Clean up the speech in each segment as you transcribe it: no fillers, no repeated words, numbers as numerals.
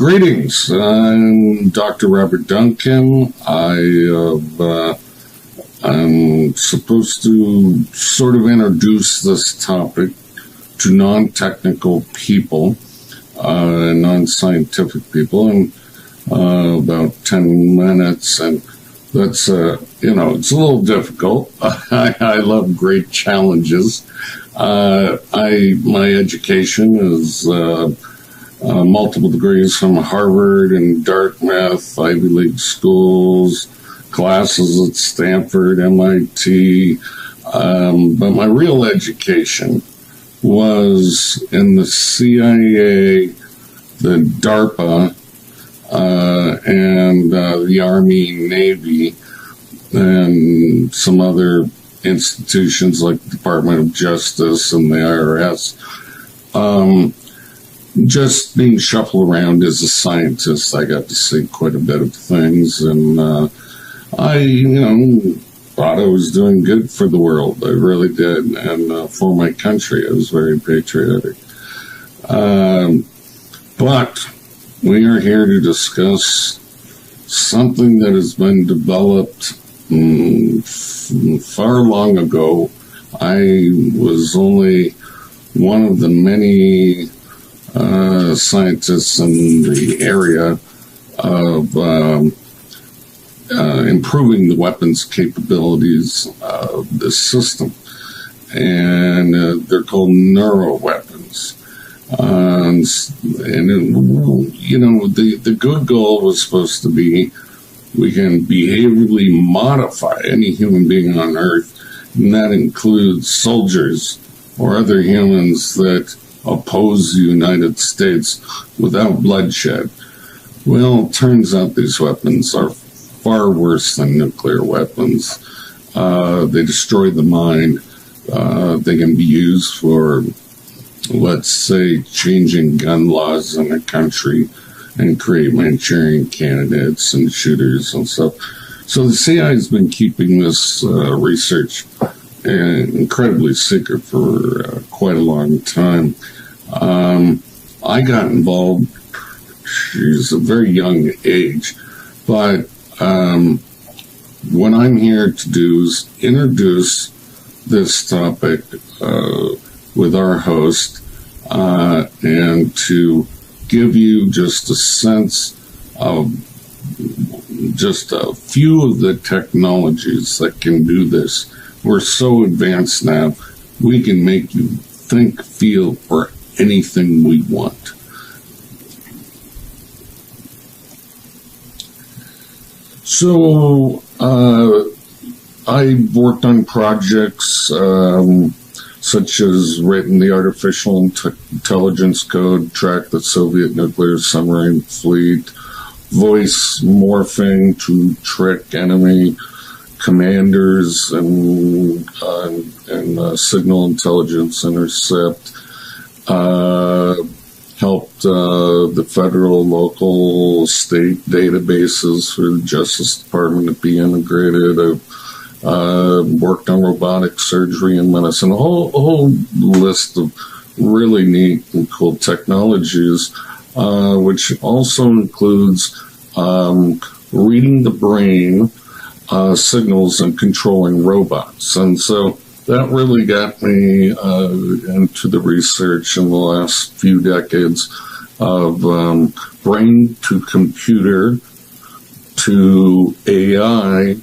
Greetings. I'm Dr. Robert Duncan. I'm supposed to sort of introduce this topic to non-technical people, non-scientific people in about 10 minutes, and that's, it's a little difficult. I love great challenges. My education is multiple degrees from Harvard and Dartmouth, Ivy League schools, classes at Stanford, MIT, but my real education was in the CIA, the DARPA, and the Army, Navy, and some other institutions like the Department of Justice and the IRS. Just being shuffled around as a scientist, I got to see quite a bit of things, and I thought I was doing good for the world. I really did, and for my country, I was very patriotic. But we are here to discuss something that has been developed far long ago. I was only one of the many scientists in the area of improving the weapons capabilities of this system. And they're called neuroweapons. The good goal was supposed to be we can behaviorally modify any human being on Earth, and that includes soldiers or other humans that oppose the United States without bloodshed. Well, it turns out these weapons are far worse than nuclear weapons. They destroy the mind. They can be used for, let's say, changing gun laws in a country and create Manchurian candidates and shooters and stuff. So the CIA has been keeping this research incredibly secret for quite a long time. I got involved at a very young age, but what I'm here to do is introduce this topic with our host and to give you just a sense of just a few of the technologies that can do this. We're so advanced now, we can make you think, feel, or anything we want. So, I've worked on projects such as written the artificial intelligence code, tracked the Soviet nuclear submarine fleet, voice morphing to trick enemy commanders and signal intelligence intercept, helped the federal, local, state databases for the Justice Department to be integrated. Worked on robotic surgery and medicine, a whole list of really neat and cool technologies, which also includes reading the brain signals and controlling robots. And so that really got me into the research in the last few decades of brain to computer to AI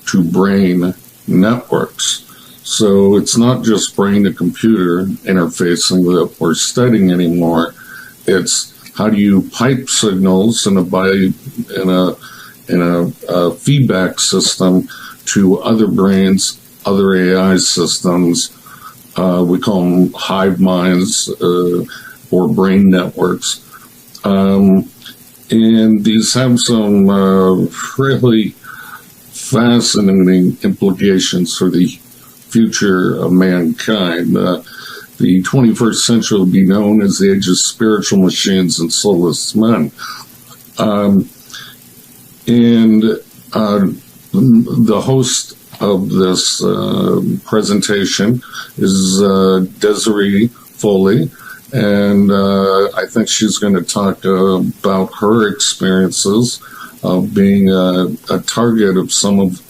to brain networks. So it's not just brain to computer interfacing that we're studying anymore. It's how do you pipe signals in a feedback system to other brains, other AI systems. We call them hive minds or brain networks. And these have some really fascinating implications for the future of mankind. The 21st century will be known as the age of spiritual machines and soulless men. The host of this presentation is Desiree Foley, And I think she's going to talk about her experiences of being a target of some of,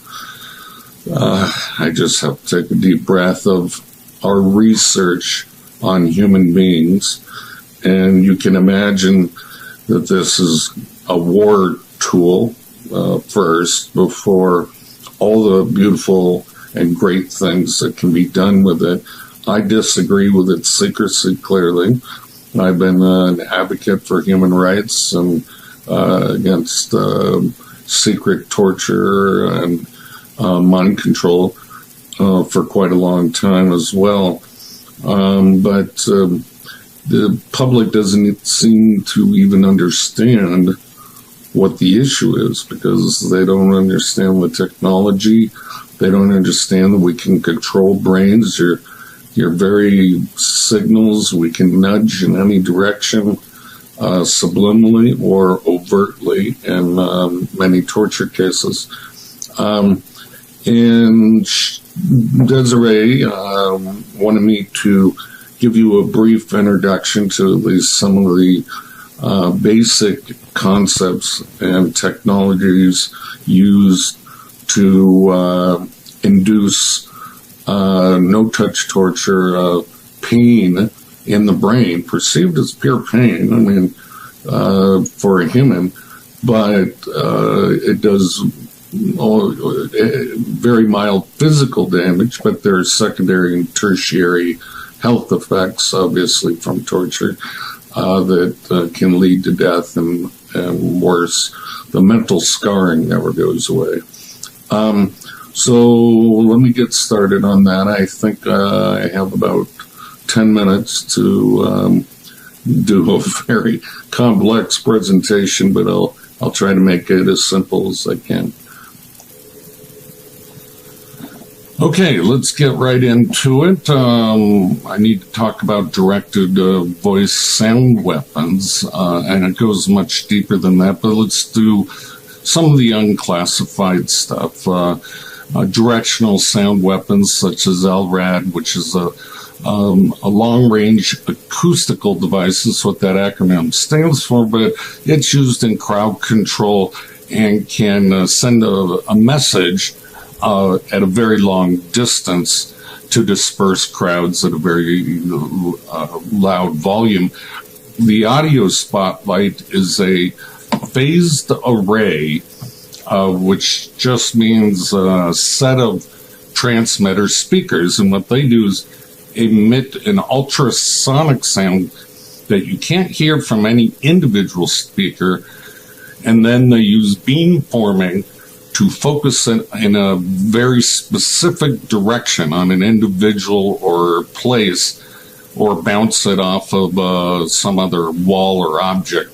I just have to take a deep breath, of our research on human beings. And you can imagine that this is a war tool first, before all the beautiful and great things that can be done with it. I disagree with its secrecy, clearly. I've been an advocate for human rights and against secret torture and mind control for quite a long time as well. But the public doesn't seem to even understand what the issue is, because they don't understand the technology. They don't understand that we can control brains. Your very signals we can nudge in any direction, subliminally or overtly in many torture cases. And Desiree wanted me to give you a brief introduction to at least some of the basic concepts and technologies used to induce no-touch torture, pain in the brain, perceived as pure pain, I mean, for a human, but it does very mild physical damage, but there are secondary and tertiary health effects, obviously, from torture that can lead to death and worse. The mental scarring never goes away. So let me get started on that. I think I have about 10 minutes to do a very complex presentation, but I'll try to make it as simple as I can. Okay, let's get right into it. I need to talk about directed voice sound weapons, and it goes much deeper than that, but let's do some of the unclassified stuff. Directional sound weapons such as LRAD, which is a long-range acoustical device, is what that acronym stands for, but it's used in crowd control and can send a message at a very long distance to disperse crowds at a very loud volume. The audio spotlight is a phased array, which just means a set of transmitter speakers, and what they do is emit an ultrasonic sound that you can't hear from any individual speaker, and then they use beamforming to focus it in a very specific direction on an individual or place, or bounce it off of some other wall or object.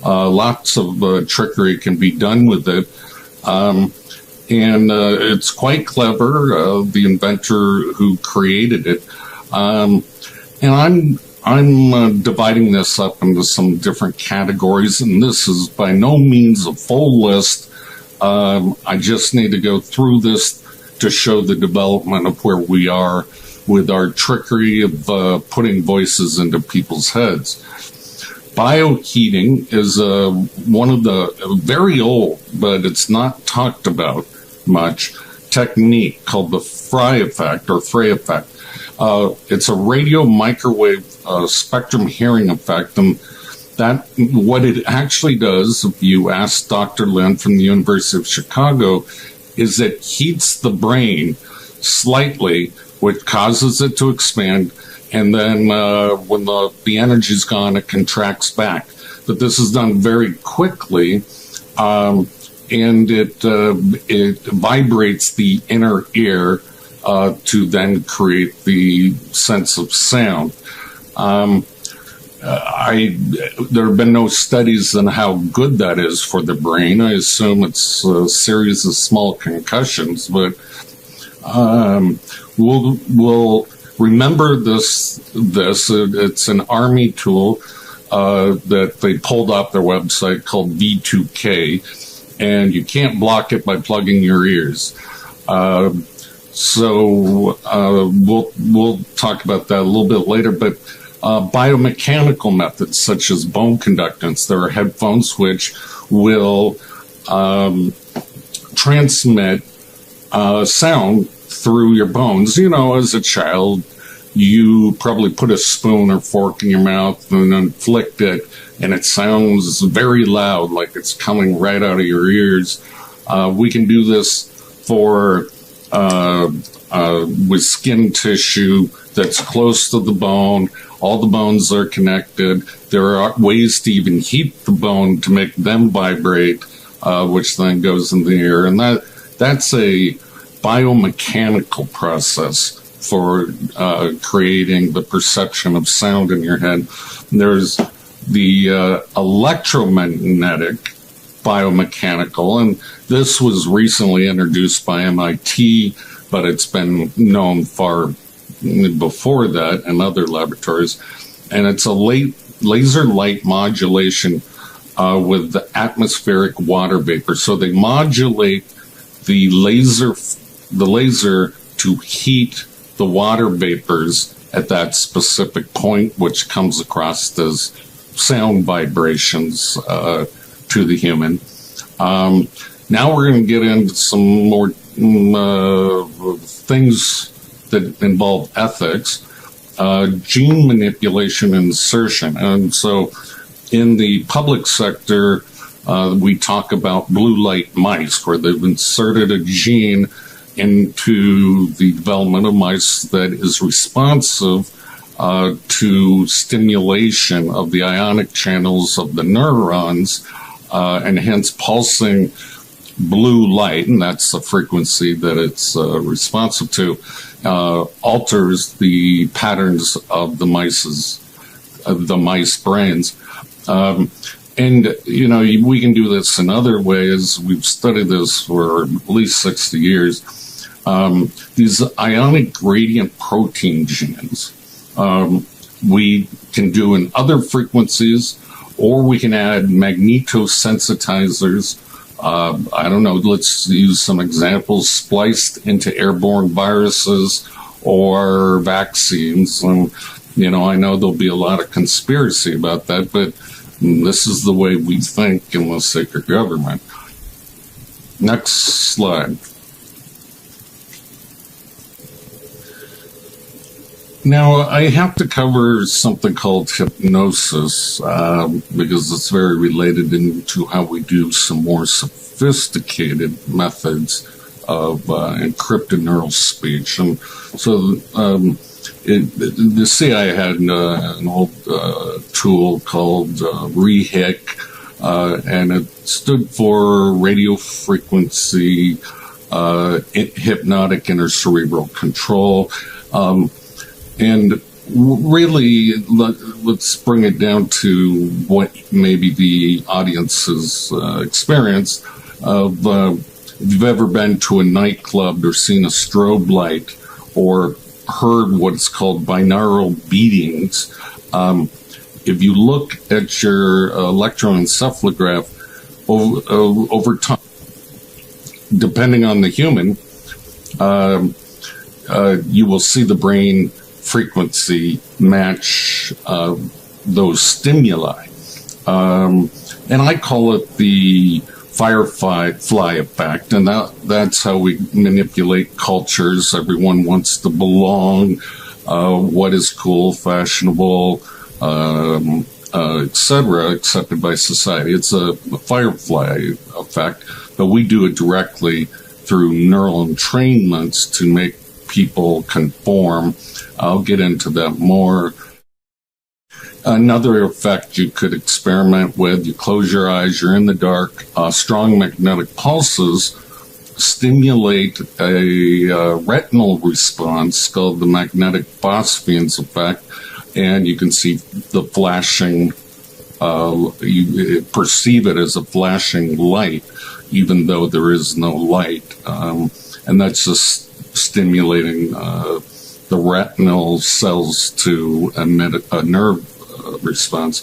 Lots of trickery can be done with it. And it's quite clever, the inventor who created it. And I'm dividing this up into some different categories, and this is by no means a full list. I just need to go through this to show the development of where we are with our trickery of putting voices into people's heads. Bioheating is one of the very old, but it's not talked about much, technique called the Frey effect or Frey effect. It's a radio microwave spectrum hearing effect, and that what it actually does, if you ask Dr. Lin from the University of Chicago, is it heats the brain slightly, which causes it to expand, and then when the energy's gone, it contracts back. But this is done very quickly, and it vibrates the inner ear to then create the sense of sound. There have been no studies on how good that is for the brain. I assume it's a series of small concussions, but we'll remember this. It's an Army tool that they pulled off their website called V2K, and you can't block it by plugging your ears. So we'll talk about that a little bit later, but biomechanical methods such as bone conductance. There are headphones which will transmit sound through your bones. You know, as a child, you probably put a spoon or fork in your mouth and then flicked it, and it sounds very loud, like it's coming right out of your ears. We can do this for with skin tissue that's close to the bone. All the bones are connected. There are ways to even heat the bone to make them vibrate, which then goes in the ear. And that's a biomechanical process for creating the perception of sound in your head. There's the electromagnetic biomechanical, and this was recently introduced by MIT, but it's been known far before that in other laboratories. And it's a laser light modulation with the atmospheric water vapor. So they modulate the laser to heat the water vapors at that specific point, which comes across as sound vibrations to the human. Now we're going to get into some more things that involve ethics, gene manipulation and insertion. And so in the public sector, we talk about blue light mice, where they've inserted a gene into the development of mice that is responsive to stimulation of the ionic channels of the neurons, and hence pulsing blue light, and that's the frequency that it's responsive to, alters the patterns of the mice brains. And, you know, we can do this in other ways. We've studied this for at least 60 years. These ionic gradient protein genes, we can do in other frequencies, or we can add magnetosensitizers. I don't know, let's use some examples, spliced into airborne viruses or vaccines. And, you know, I know there'll be a lot of conspiracy about that, but this is the way we think in the secret government. Next slide. Now, I have to cover something called hypnosis, because it's very related into how we do some more sophisticated methods of encrypted neural speech. And so the CIA had an old tool called REHIC, and it stood for radio frequency hypnotic intercerebral control. And really, let's bring it down to what maybe the audience has experienced. If you've ever been to a nightclub or seen a strobe light or heard what's called binaural beatings, if you look at your electroencephalograph over time, depending on the human, you will see the brain frequency match those stimuli. And I call it the firefly effect, and that's how we manipulate cultures. Everyone wants to belong, what is cool, fashionable, etc., accepted by society. It's a firefly effect, but we do it directly through neural entrainments to make people conform. I'll get into that more. Another effect you could experiment with, you close your eyes, you're in the dark, strong magnetic pulses stimulate a retinal response called the magnetic phosphenes effect, and you can see the flashing, you perceive it as a flashing light, even though there is no light. And that's just stimulating the retinal cells to emit a nerve response.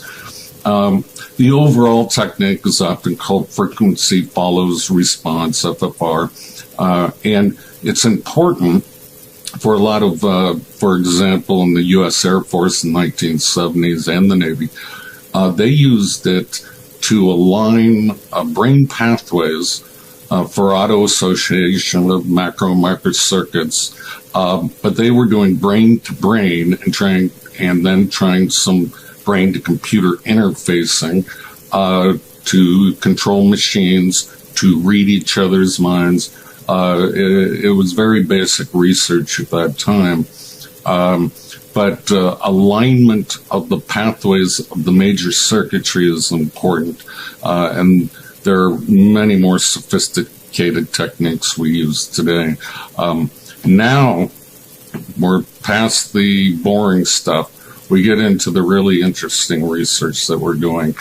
The overall technique is often called frequency follows response, FFR, and it's important for a lot of, for example, in the U.S. Air Force in the 1970s and the Navy, they used it to align brain pathways for auto association of macro and micro circuits, but they were doing brain to brain and then trying some brain to computer interfacing to control machines, to read each other's minds. It was very basic research at that time. But alignment of the pathways of the major circuitry is important. And there are many more sophisticated techniques we use today. Now, we're past the boring stuff. We get into the really interesting research that we're doing.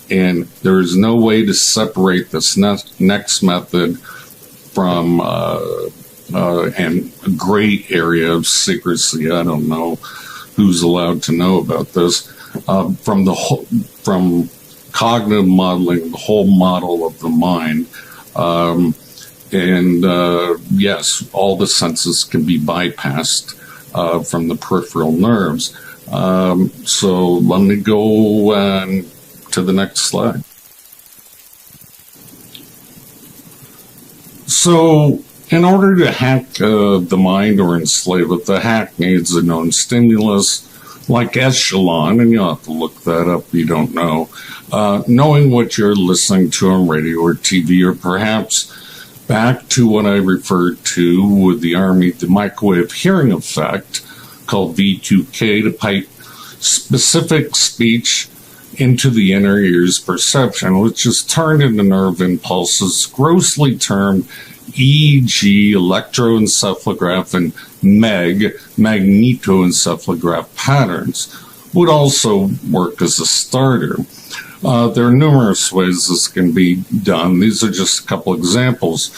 And there is no way to separate this next method from and a gray area of secrecy. I don't know who's allowed to know about this. From cognitive modeling, the whole model of the mind. Yes, all the senses can be bypassed from the peripheral nerves. So let me go to the next slide. So in order to hack the mind or enslave it, the hack needs a known stimulus like echelon, and you'll have to look that up if you don't know. Knowing what you're listening to on radio or TV, or perhaps back to what I referred to with the Army, the microwave hearing effect, called V2K, to pipe specific speech into the inner ear's perception, which is turned into nerve impulses, grossly termed EEG, electroencephalograph, and MEG, magnetoencephalograph patterns, would also work as a starter. There are numerous ways this can be done. These are just a couple examples.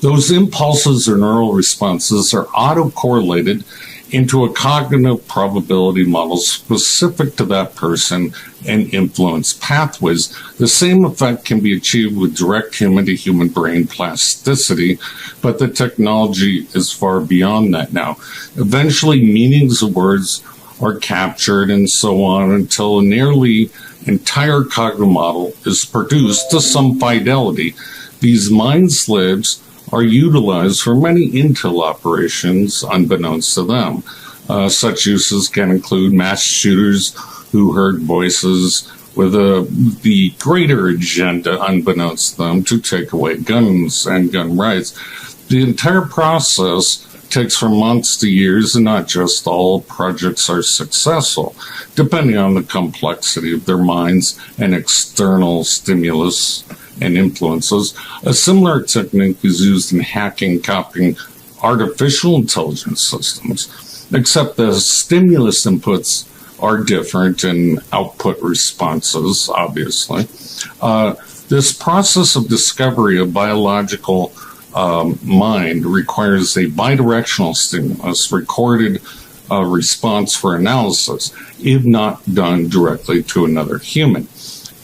Those impulses or neural responses are autocorrelated into a cognitive probability model specific to that person and influence pathways. The same effect can be achieved with direct human-to-human brain plasticity, but the technology is far beyond that now. Eventually, meanings of words are captured and so on until a nearly entire cognitive model is produced to some fidelity. These mind slaves are utilized for many intel operations unbeknownst to them. Such uses can include mass shooters who heard voices with the greater agenda unbeknownst to them to take away guns and gun rights. The entire process takes from months to years, and not just all projects are successful, depending on the complexity of their minds and external stimulus and influences. A similar technique is used in hacking, copying artificial intelligence systems, except the stimulus inputs are different and output responses, obviously. This process of discovery of biological mind requires a bidirectional stimulus recorded response for analysis, if not done directly to another human.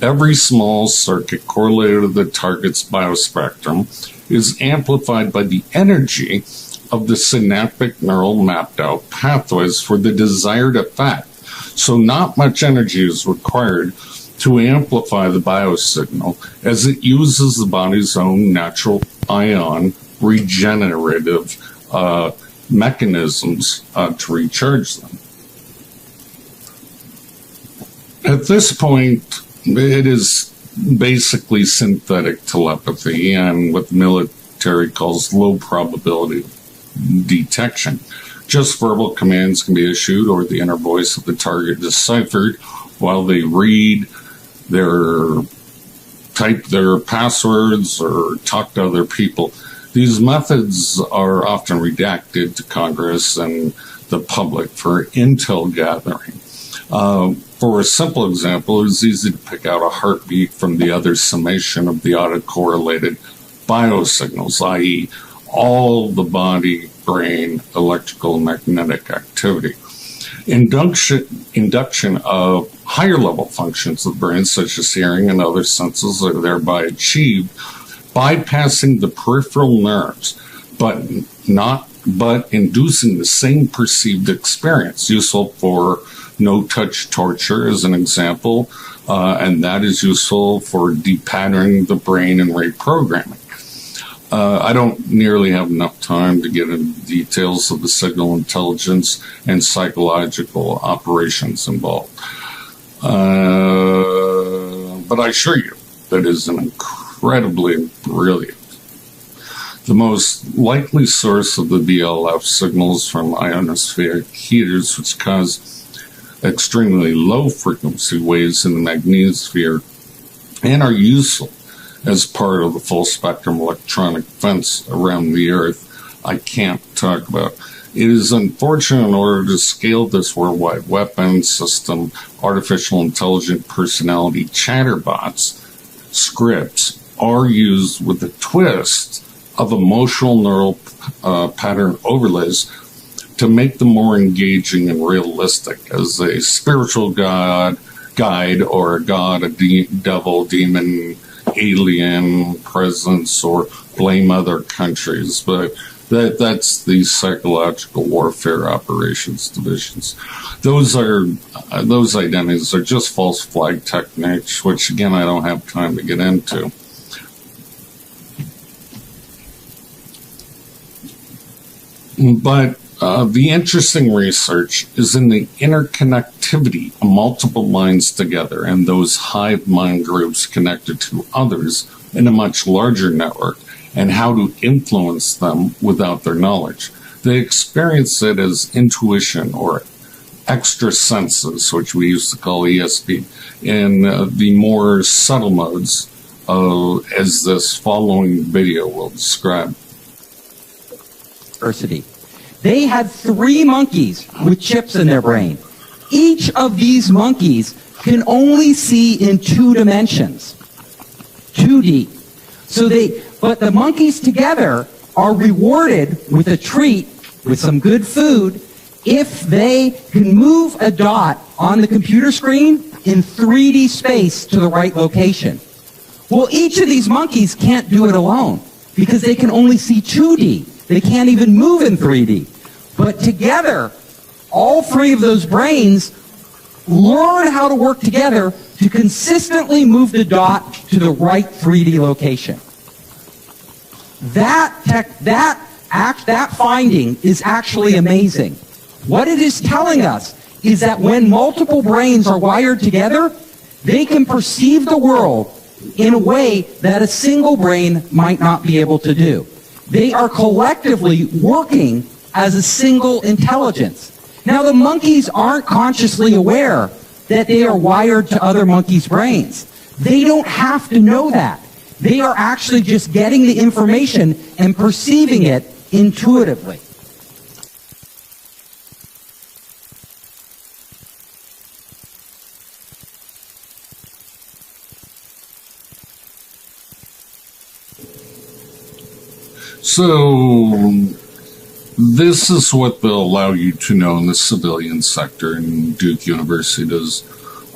Every small circuit correlated to the target's biospectrum is amplified by the energy of the synaptic neural mapped out pathways for the desired effect. So not much energy is required to amplify the biosignal, as it uses the body's own natural ion regenerative mechanisms to recharge them. At this point, it is basically synthetic telepathy and what the military calls low probability detection. Just verbal commands can be issued or the inner voice of the target deciphered while they read type their passwords or talk to other people. These methods are often redacted to Congress and the public for intel gathering. For a simple example, it's easy to pick out a heartbeat from the other summation of the autocorrelated biosignals, i.e., all the body, brain, electrical, and magnetic activity. Induction of higher level functions of the brain, such as hearing and other senses, are thereby achieved bypassing the peripheral nerves, but not but inducing the same perceived experience, useful for no-touch torture as an example, and that is useful for depatterning the brain and reprogramming. I don't nearly have enough time to get into details of the signal intelligence and psychological operations involved. But I assure you that it is an incredibly brilliant. The most likely source of the VLF signals from ionospheric heaters, which cause extremely low frequency waves in the magnetosphere and are useful as part of the full spectrum electronic fence around the Earth, I can't talk about. It is unfortunate in order to scale this worldwide weapons system, artificial intelligent personality chatterbots, scripts, are used with a twist of emotional neural pattern overlays to make them more engaging and realistic as a spiritual guide or a god, a devil, demon, alien presence, or blame other countries. But that's the psychological warfare operations divisions. Those identities are just false flag techniques, which again I don't have time to get into. But the interesting research is in the interconnectivity of multiple minds together and those hive mind groups connected to others in a much larger network, and how to influence them without their knowledge. They experience it as intuition or extra senses, which we used to call ESP, in the more subtle modes, as this following video will describe. They had 3 monkeys with chips in their brain. Each of these monkeys can only see in 2 dimensions, 2D. But the monkeys together are rewarded with a treat, with some good food, if they can move a dot on the computer screen in 3D space to the right location. Well, each of these monkeys can't do it alone because they can only see 2D. They can't even move in 3D. But together, all 3 of those brains learn how to work together to consistently move the dot to the right 3D location. That finding is actually amazing. What it is telling us is that when multiple brains are wired together, they can perceive the world in a way that a single brain might not be able to do. They are collectively working as a single intelligence. Now, the monkeys aren't consciously aware that they are wired to other monkeys' brains. They don't have to know that. They are actually just getting the information and perceiving it intuitively. So this is what they'll allow you to know in the civilian sector, and Duke University does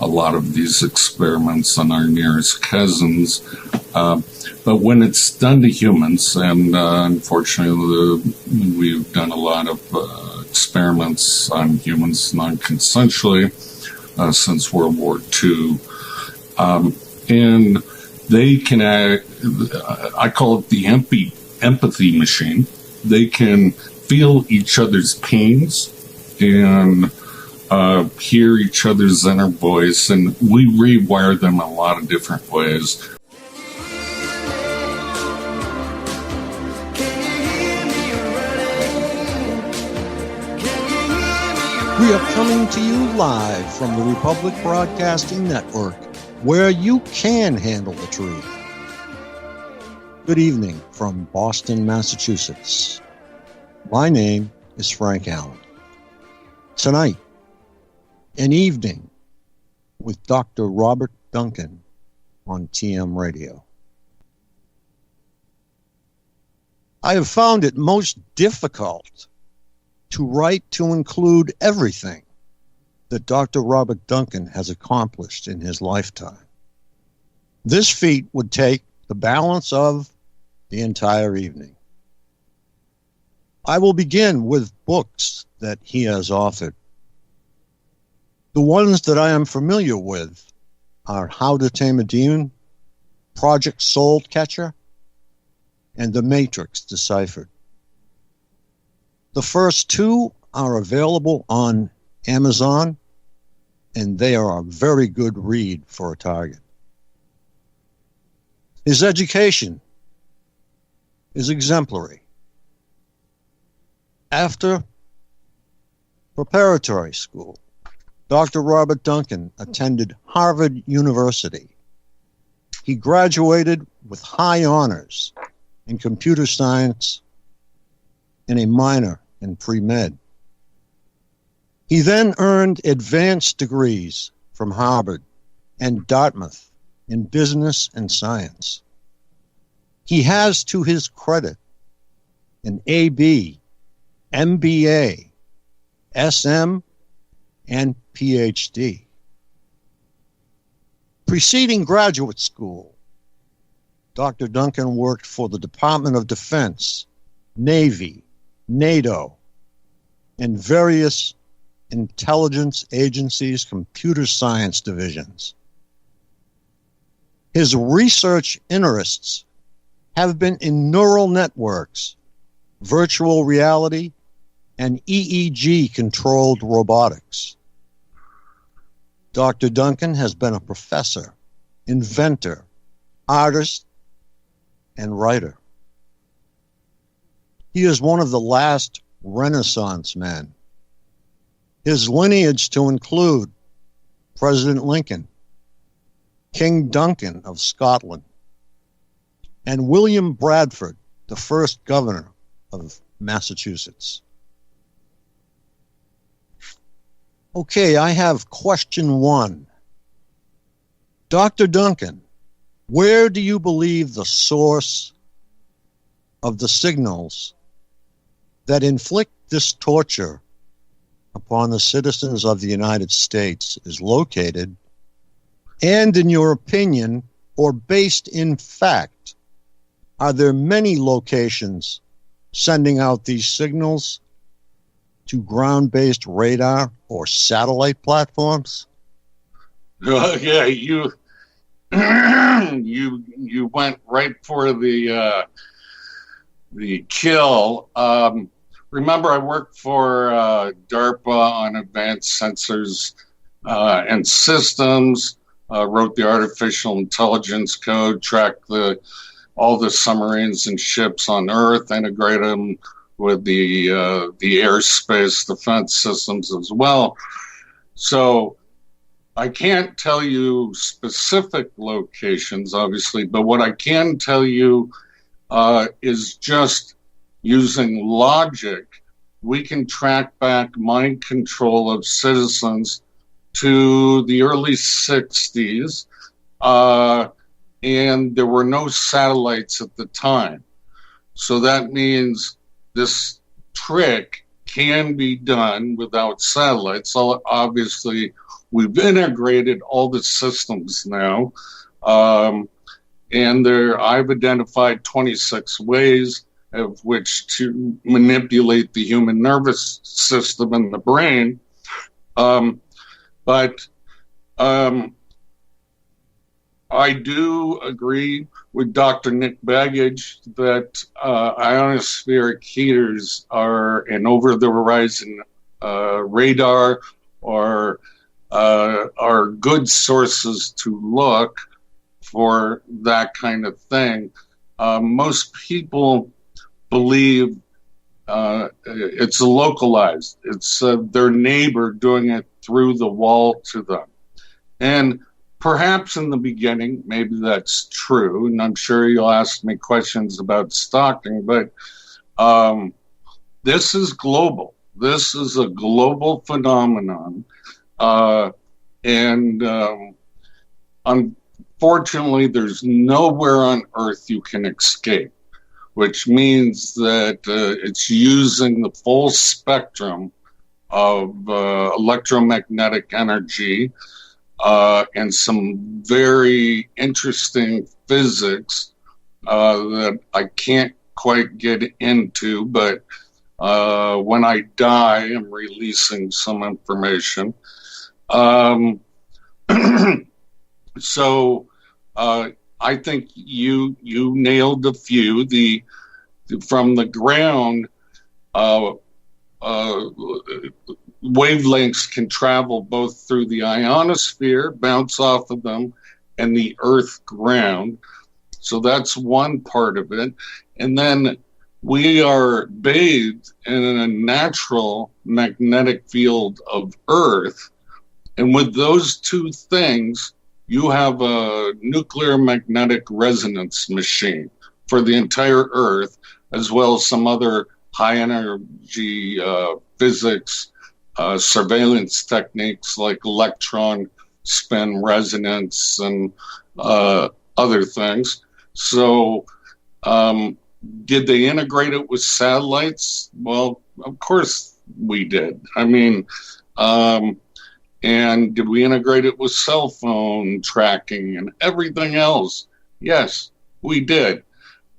a lot of these experiments on our nearest cousins. But when it's done to humans, and unfortunately we've done a lot of experiments on humans non-consensually since World War II, and they can I call it the empathy machine. They can feel each other's pains and hear each other's inner voice, and we rewire them in a lot of different ways. We are coming to you live from the Republic Broadcasting Network, where you can handle the truth. Good evening from Boston, Massachusetts. My name is Frank Allen. Tonight, an evening with Dr. Robert Duncan on TM Radio. I have found it most difficult to write to include everything that Dr. Robert Duncan has accomplished in his lifetime. This feat would take the balance of the entire evening. I will begin with books that he has authored. The ones that I am familiar with are How to Tame a Demon, Project Soul Catcher, and The Matrix Deciphered. The first two are available on Amazon, and they are a very good read for a target. His education is exemplary. After preparatory school, Dr. Robert Duncan attended Harvard University. He graduated with high honors in computer science and a minor in pre-med. He then earned advanced degrees from Harvard and Dartmouth in business and science. He has, to his credit, an AB, MBA, SM, and PhD. Preceding graduate school, Dr. Duncan worked for the Department of Defense, Navy, NATO, and various intelligence agencies' computer science divisions. His research interests have been in neural networks, virtual reality, and EEG-controlled robotics. Dr. Duncan has been a professor, inventor, artist, and writer. He is one of the last Renaissance men. His lineage to include President Lincoln, King Duncan of Scotland, and William Bradford, the first governor of Massachusetts. Okay, I have question one. Dr. Duncan, where do you believe the source of the signals that inflict this torture upon the citizens of the United States is located? And in your opinion, or based in fact, are there many locations sending out these signals to ground-based radar or satellite platforms? Yeah, you you went right for the kill. Remember, I worked for DARPA on advanced sensors and systems. Wrote the artificial intelligence code, tracked all the submarines and ships on Earth, integrated them with the airspace defense systems as well. So I can't tell you specific locations, obviously, but what I can tell you is just using logic, we can track back mind control of citizens to the early 60s, and there were no satellites at the time. So that means this trick can be done without satellites. So obviously, we've integrated all the systems now, and I've identified 26 ways of which to manipulate the human nervous system and the brain. But I do agree with Dr. Nick Baggage that ionospheric heaters are an over-the-horizon radar or are good sources to look for that kind of thing. Most people believe it's localized. It's their neighbor doing it through the wall to them. And perhaps in the beginning, maybe that's true, and I'm sure you'll ask me questions about stalking, but this is global. This is a global phenomenon, and unfortunately, there's nowhere on Earth you can escape, which means that it's using the full spectrum of electromagnetic energy and some very interesting physics that I can't quite get into, but When I die, I'm releasing some information. Um, so I think you nailed a few. From the ground, uh, wavelengths can travel both through the ionosphere, bounce off of them, and the Earth ground. So that's one part of it. And then we are bathed in a natural magnetic field of Earth. And with those two things, you have a nuclear magnetic resonance machine for the entire Earth, as well as some other high energy physics surveillance techniques like electron spin resonance and other things. So, did they integrate it with satellites? Well, of course we did. I mean, and did we integrate it with cell phone tracking and everything else? Yes, we did.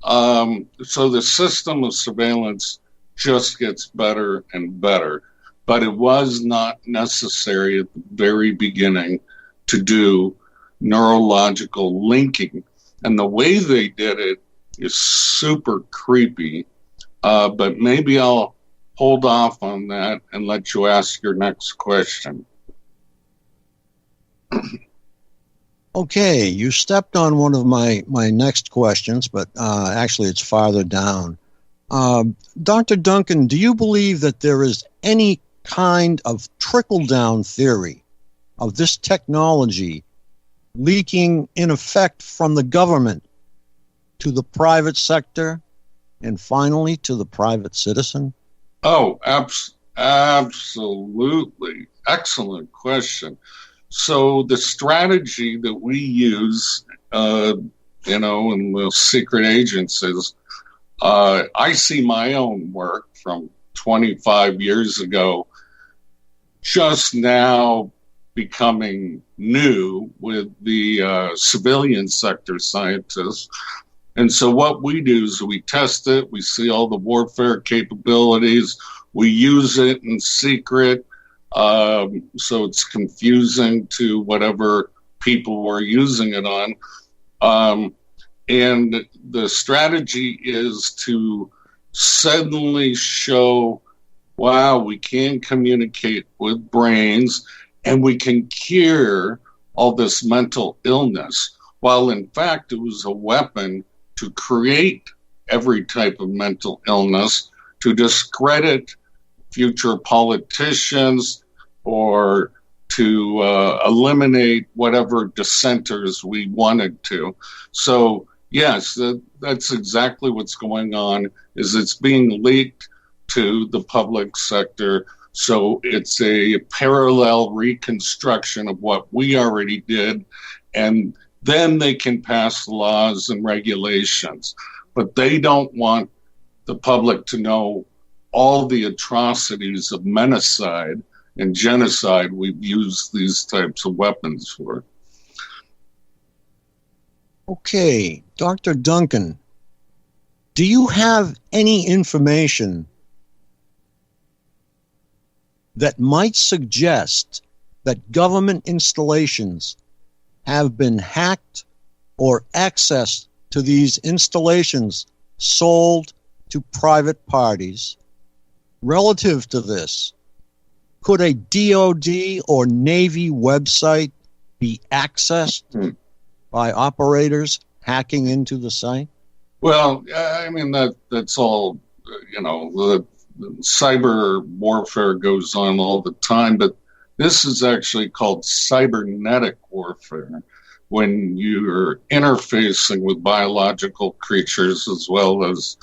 So the system of surveillance just gets better and better. But it was not necessary at the very beginning to do neurological linking. And the way they did it is super creepy. But maybe I'll hold off on that and let you ask your next question. Okay, you stepped on one of my next questions, but actually it's farther down. Dr. Duncan, do you believe that there is any kind of trickle-down theory of this technology leaking in effect from the government to the private sector and finally to the private citizen? Oh, absolutely. Excellent question. So the strategy that we use, in the secret agencies, I see my own work from 25 years ago just now becoming new with the civilian sector scientists. And so what we do is we test it, we see all the warfare capabilities, we use it in secret, so it's confusing to whatever people we're using it on. And the strategy is to suddenly show, wow, we can communicate with brains and we can cure all this mental illness, while in fact it was a weapon to create every type of mental illness, to discredit future politicians or to eliminate whatever dissenters we wanted to. So yes, that's exactly what's going on, is it's being leaked to the public sector. So it's a parallel reconstruction of what we already did, and then they can pass laws and regulations. But they don't want the public to know all the atrocities of menocide and genocide we've used these types of weapons for. Okay, Dr. Duncan, do you have any information that might suggest that government installations have been hacked or access to these installations sold to private parties? Relative to this, could a DOD or Navy website be accessed by operators hacking into the site? Well, I mean, that's all, the cyber warfare goes on all the time, but this is actually called cybernetic warfare, when you're interfacing with biological creatures as well as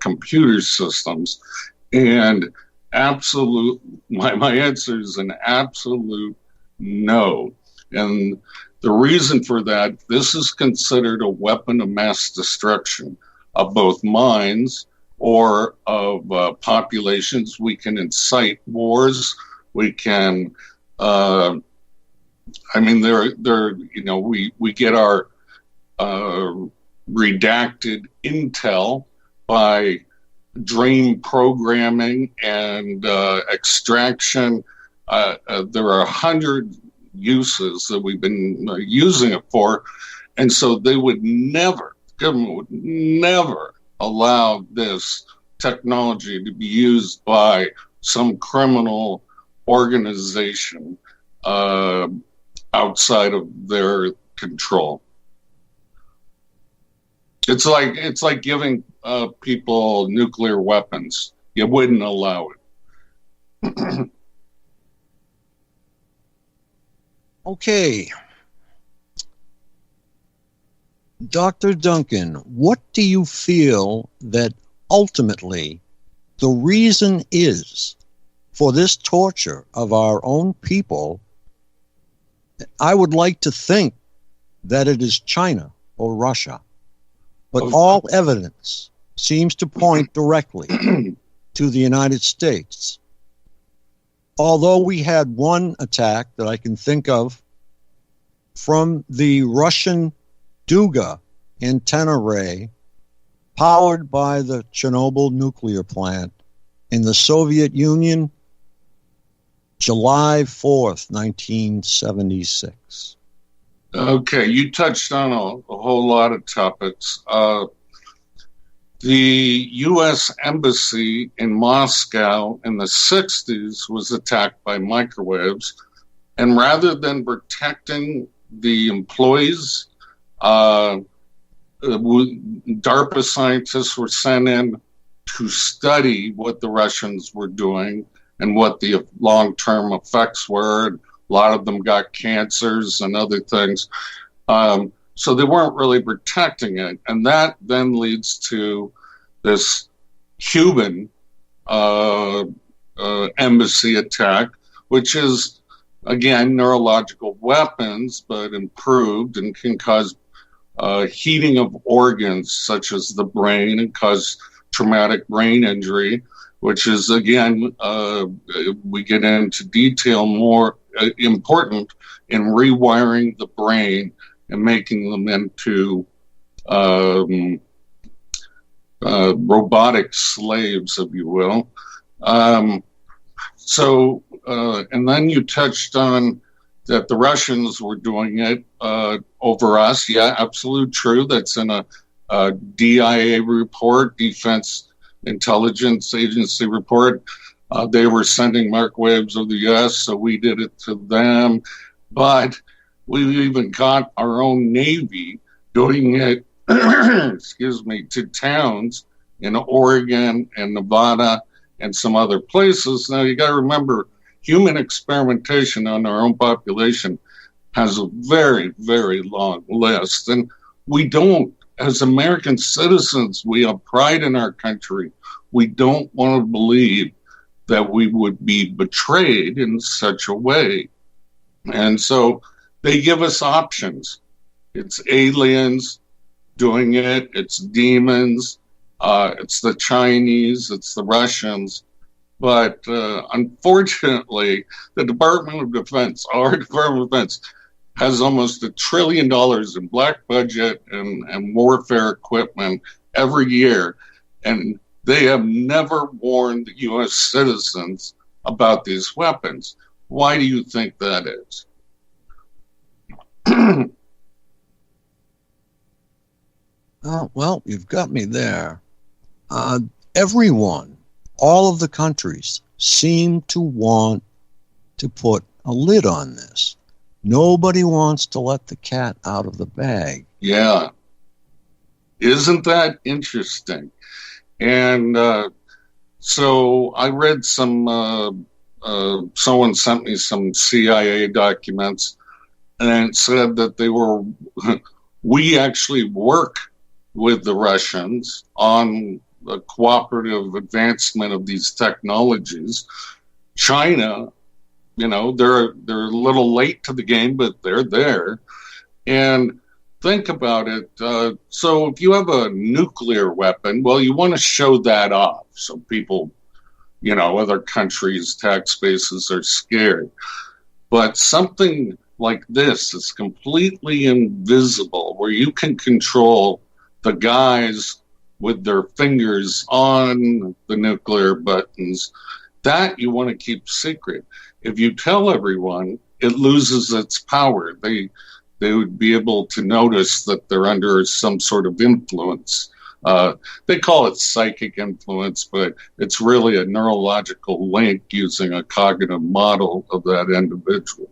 computer systems. And my answer is an absolute no. And the reason for that, this is considered a weapon of mass destruction of both minds or of populations. We can incite wars. We can, we get our redacted intel by dream programming and extraction. There are 100 uses that we've been using it for, and so they would government would never allow this technology to be used by some criminal organization outside of their control. It's like giving people nuclear weapons. You wouldn't allow it. Okay. Dr. Duncan, what do you feel that ultimately the reason is for this torture of our own people? I would like to think that it is China or Russia, but all evidence seems to point directly to the United States. Although we had one attack that I can think of from the Russian Duga antenna array powered by the Chernobyl nuclear plant in the Soviet Union, July 4th, 1976. Okay, you touched on a whole lot of topics. The U.S. Embassy in Moscow in the 60s was attacked by microwaves, and rather than protecting the employees, DARPA scientists were sent in to study what the Russians were doing and what the long-term effects were. A lot of them got cancers and other things. So they weren't really protecting it. And that then leads to this Cuban embassy attack, which is, again, neurological weapons, but improved and can cause heating of organs such as the brain and cause traumatic brain injury, which is, again, we get into detail more important in rewiring the brain and making them into robotic slaves, if you will. And then you touched on that the Russians were doing it over us. Yeah, absolute true. That's in a DIA report, Defense Intelligence Agency report. They were sending microwaves of the U.S., so we did it to them. But we even got our own Navy doing it, to towns in Oregon and Nevada and some other places. Now, you got to remember, human experimentation on our own population has a very, very long list. And we don't, as American citizens, we have pride in our country. We don't want to believe that we would be betrayed in such a way. And so they give us options. It's aliens doing it. It's demons. It's the Chinese. It's the Russians. But unfortunately, the Department of Defense, our Department of Defense, has almost $1 trillion in black budget and warfare equipment every year. And they have never warned the U.S. citizens about these weapons. Why do you think that is? Well, you've got me there. Everyone, all of the countries, seem to want to put a lid on this. Nobody wants to let the cat out of the bag. Yeah. Isn't that interesting? And so I read someone sent me some CIA documents and said that we actually work with the Russians on the cooperative advancement of these technologies. China, they're a little late to the game, but they're there. And think about it. So if you have a nuclear weapon, well, you want to show that off. So people, other countries' tax bases are scared. But something like this is completely invisible, where you can control the guys with their fingers on the nuclear buttons, that you want to keep secret. If you tell everyone, it loses its power. They would be able to notice that they're under some sort of influence. They call it psychic influence, but it's really a neurological link using a cognitive model of that individual.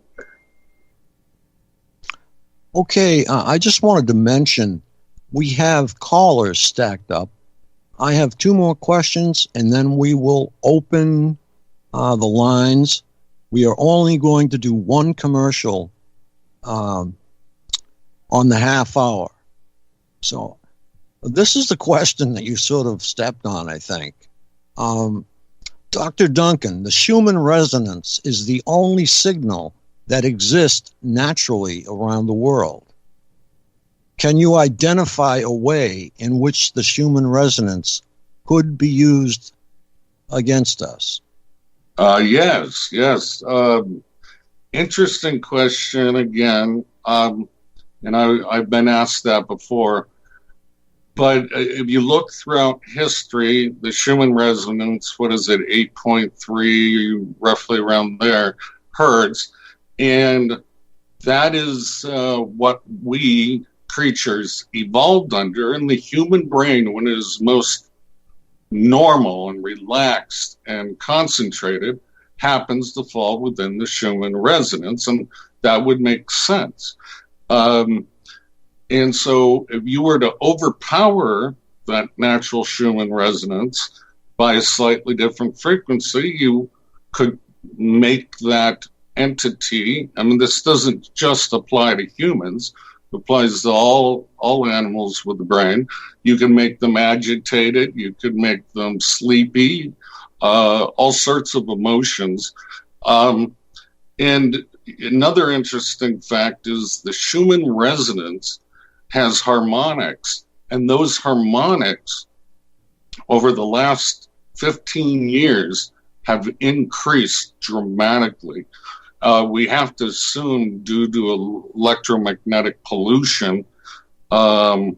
Okay, I just wanted to mention we have callers stacked up. I have 2 more questions, and then we will open the lines. We are only going to do 1 commercial on the half hour. So this is the question that you sort of stepped on, I think. Dr. Duncan, the Schumann resonance is the only signal that exists naturally around the world. Can you identify a way in which the Schumann resonance could be used against us? Yes. Interesting question again. And I've been asked that before. But if you look throughout history, the Schumann resonance, what is it, 8.3, roughly around there, hertz. And that is what we creatures evolved under. And the human brain, when it is most normal and relaxed and concentrated, happens to fall within the Schumann resonance. And that would make sense. And so if you were to overpower that natural Schumann resonance by a slightly different frequency, you could make that entity, I mean, this doesn't just apply to humans, it applies to all animals with the brain. You can make them agitated, you could make them sleepy, all sorts of emotions. And another interesting fact is the Schumann resonance has harmonics, and those harmonics over the last 15 years have increased dramatically. We have to assume due to electromagnetic pollution. And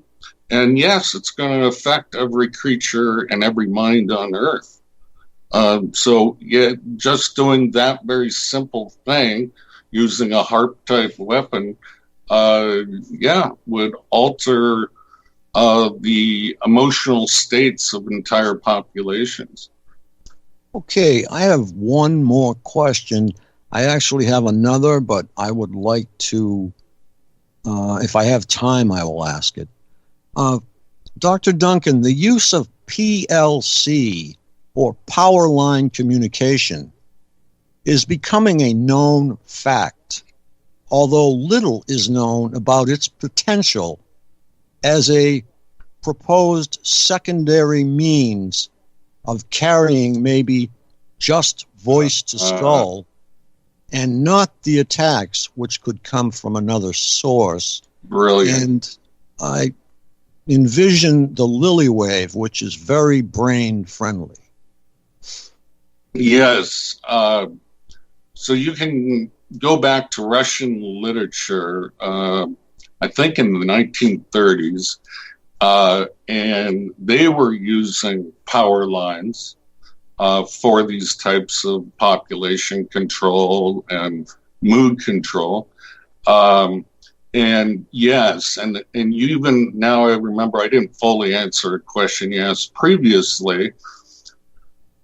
yes, it's going to affect every creature and every mind on Earth. So yeah, just doing that very simple thing, using a harp type weapon, would alter the emotional states of entire populations. Okay, I have 1 more question. I actually have another, but I would like to, if I have time, I will ask it. Dr. Duncan, the use of PLC, or power line communication, is becoming a known fact, although little is known about its potential as a proposed secondary means of carrying maybe just voice to skull and not the attacks which could come from another source. Brilliant. And I envision the Lily Wave, which is very brain friendly. Yes. So you can go back to Russian literature, I think in the 1930s, and they were using power lines for these types of population control and mood control. And yes, and you even now, I remember I didn't fully answer a question you asked previously.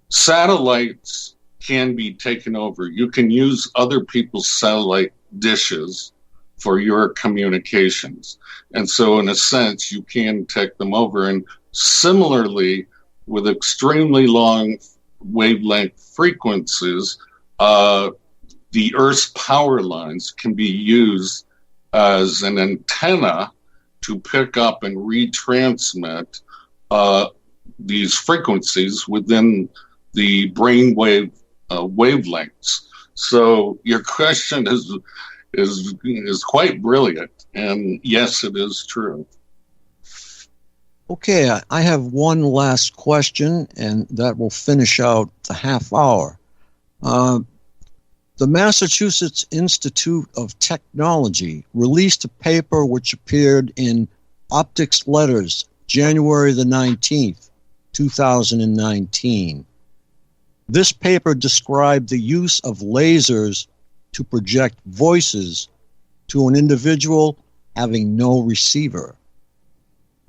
Satellites can be taken over. You can use other people's satellite dishes for your communications. And so in a sense, you can take them over. And similarly, with extremely long wavelength frequencies, the Earth's power lines can be used as an antenna to pick up and retransmit these frequencies within the brainwave wavelengths. So your question is quite brilliant, and yes, it is true. Okay, I have one last question, and that will finish out the half hour. The Massachusetts Institute of Technology released a paper which appeared in Optics Letters January the 19th, 2019. This paper described the use of lasers to project voices to an individual having no receiver.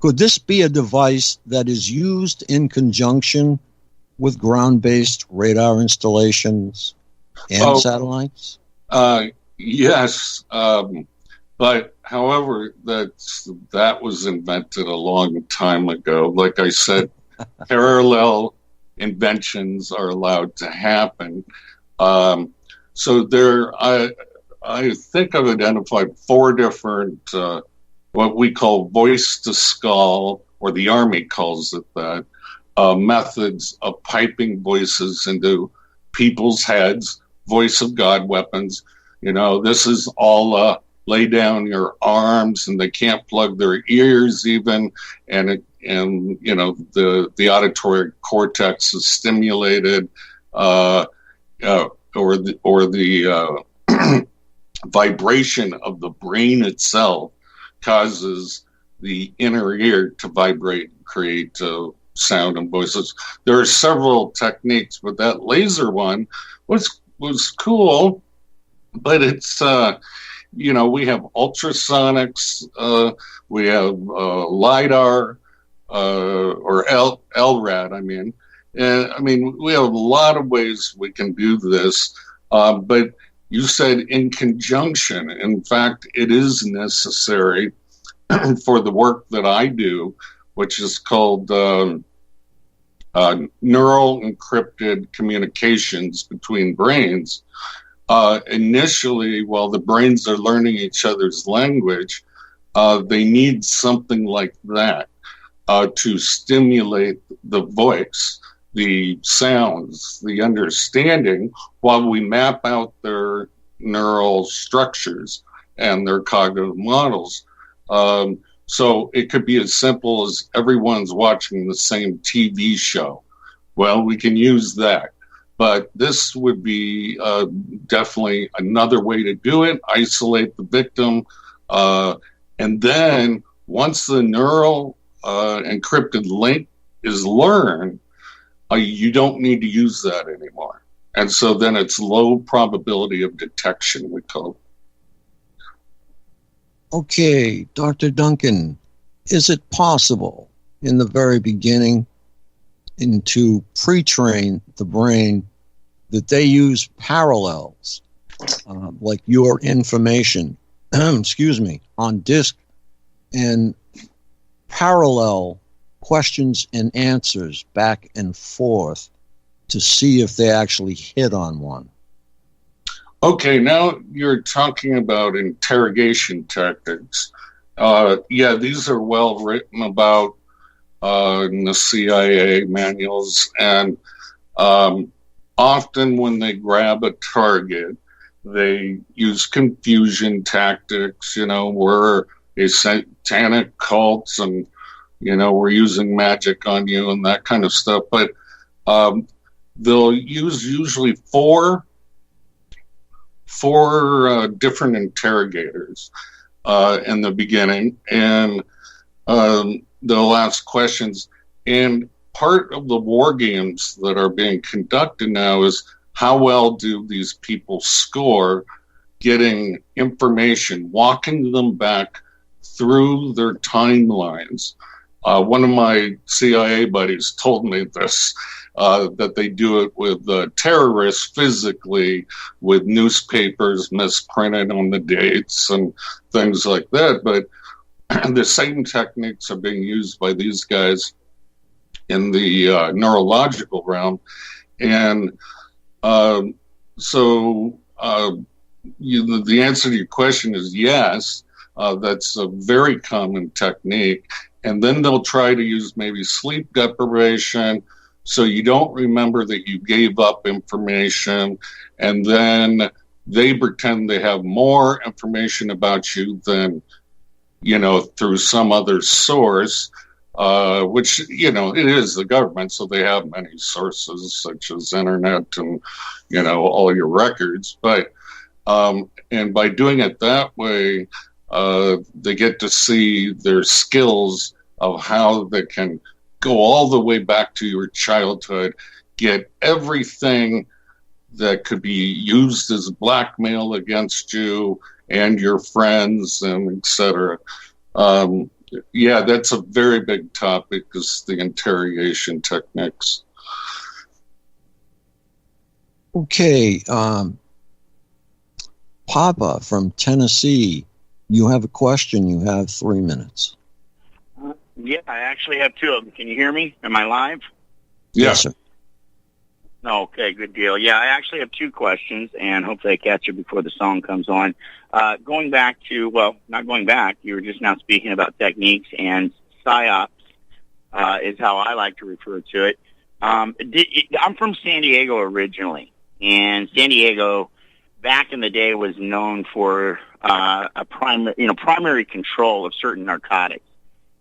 Could this be a device that is used in conjunction with ground-based radar installations and satellites? Yes, but however, that was invented a long time ago. Like I said, parallel inventions are allowed to happen. So I think I've identified 4 different what we call voice to skull, or the Army calls it that, methods of piping voices into people's heads, voice of God weapons. This is all lay down your arms, and they can't plug their ears even, and the auditory cortex is stimulated, or the vibration of the brain itself causes the inner ear to vibrate and create sound and voices. There are several techniques, but that laser one was cool. But it's we have ultrasonics, we have LIDAR, or LRAD. We have a lot of ways we can do this, but you said in conjunction. In fact, it is necessary for the work that I do, which is called neural encrypted communications between brains. Initially, while the brains are learning each other's language, they need something like that to stimulate the voice, the sounds, the understanding, while we map out their neural structures and their cognitive models. So it could be as simple as everyone's watching the same TV show. Well, we can use that. But this would be definitely another way to do it, isolate the victim. And then once the neural encrypted link is learned, you don't need to use that anymore. And so then it's low probability of detection, we call it. Okay, Dr. Duncan, is it possible in the very beginning to pre-train the brain that they use parallels, like your information, on disk, and parallel questions and answers back and forth to see if they actually hit on one? Okay, now you're talking about interrogation tactics. These are well written about in the CIA manuals, and often when they grab a target, they use confusion tactics. We're a satanic cults, and we're using magic on you and that kind of stuff. But they'll use usually four different interrogators in the beginning, and they'll ask questions. And part of the war games that are being conducted now is how well do these people score getting information, walking them back through their timelines. One of my CIA buddies told me this, that they do it with terrorists physically, with newspapers misprinted on the dates and things like that. But the same techniques are being used by these guys in the neurological realm. And the answer to your question is yes. That's a very common technique. And then they'll try to use maybe sleep deprivation, so you don't remember that you gave up information, and then they pretend they have more information about you than, through some other source, which, it is the government, so they have many sources, such as internet and, all your records. But, and by doing it that way, they get to see their skills of how they can go all the way back to your childhood, get everything that could be used as blackmail against you and your friends, and etc. Yeah, that's a very big topic, is the interrogation techniques. Okay, Papa from Tennessee, you have a question. You have 3 minutes. Yeah, I actually have two of them. Can you hear me? Am I live? Yes, sir. Okay, good deal. Yeah, I actually have two questions, and hopefully I catch you before the song comes on. Going back to, well, not going back, you were just now speaking about techniques, and PSYOPs is how I like to refer to it. I'm from San Diego originally, and San Diego back in the day was known for primary control of certain narcotics.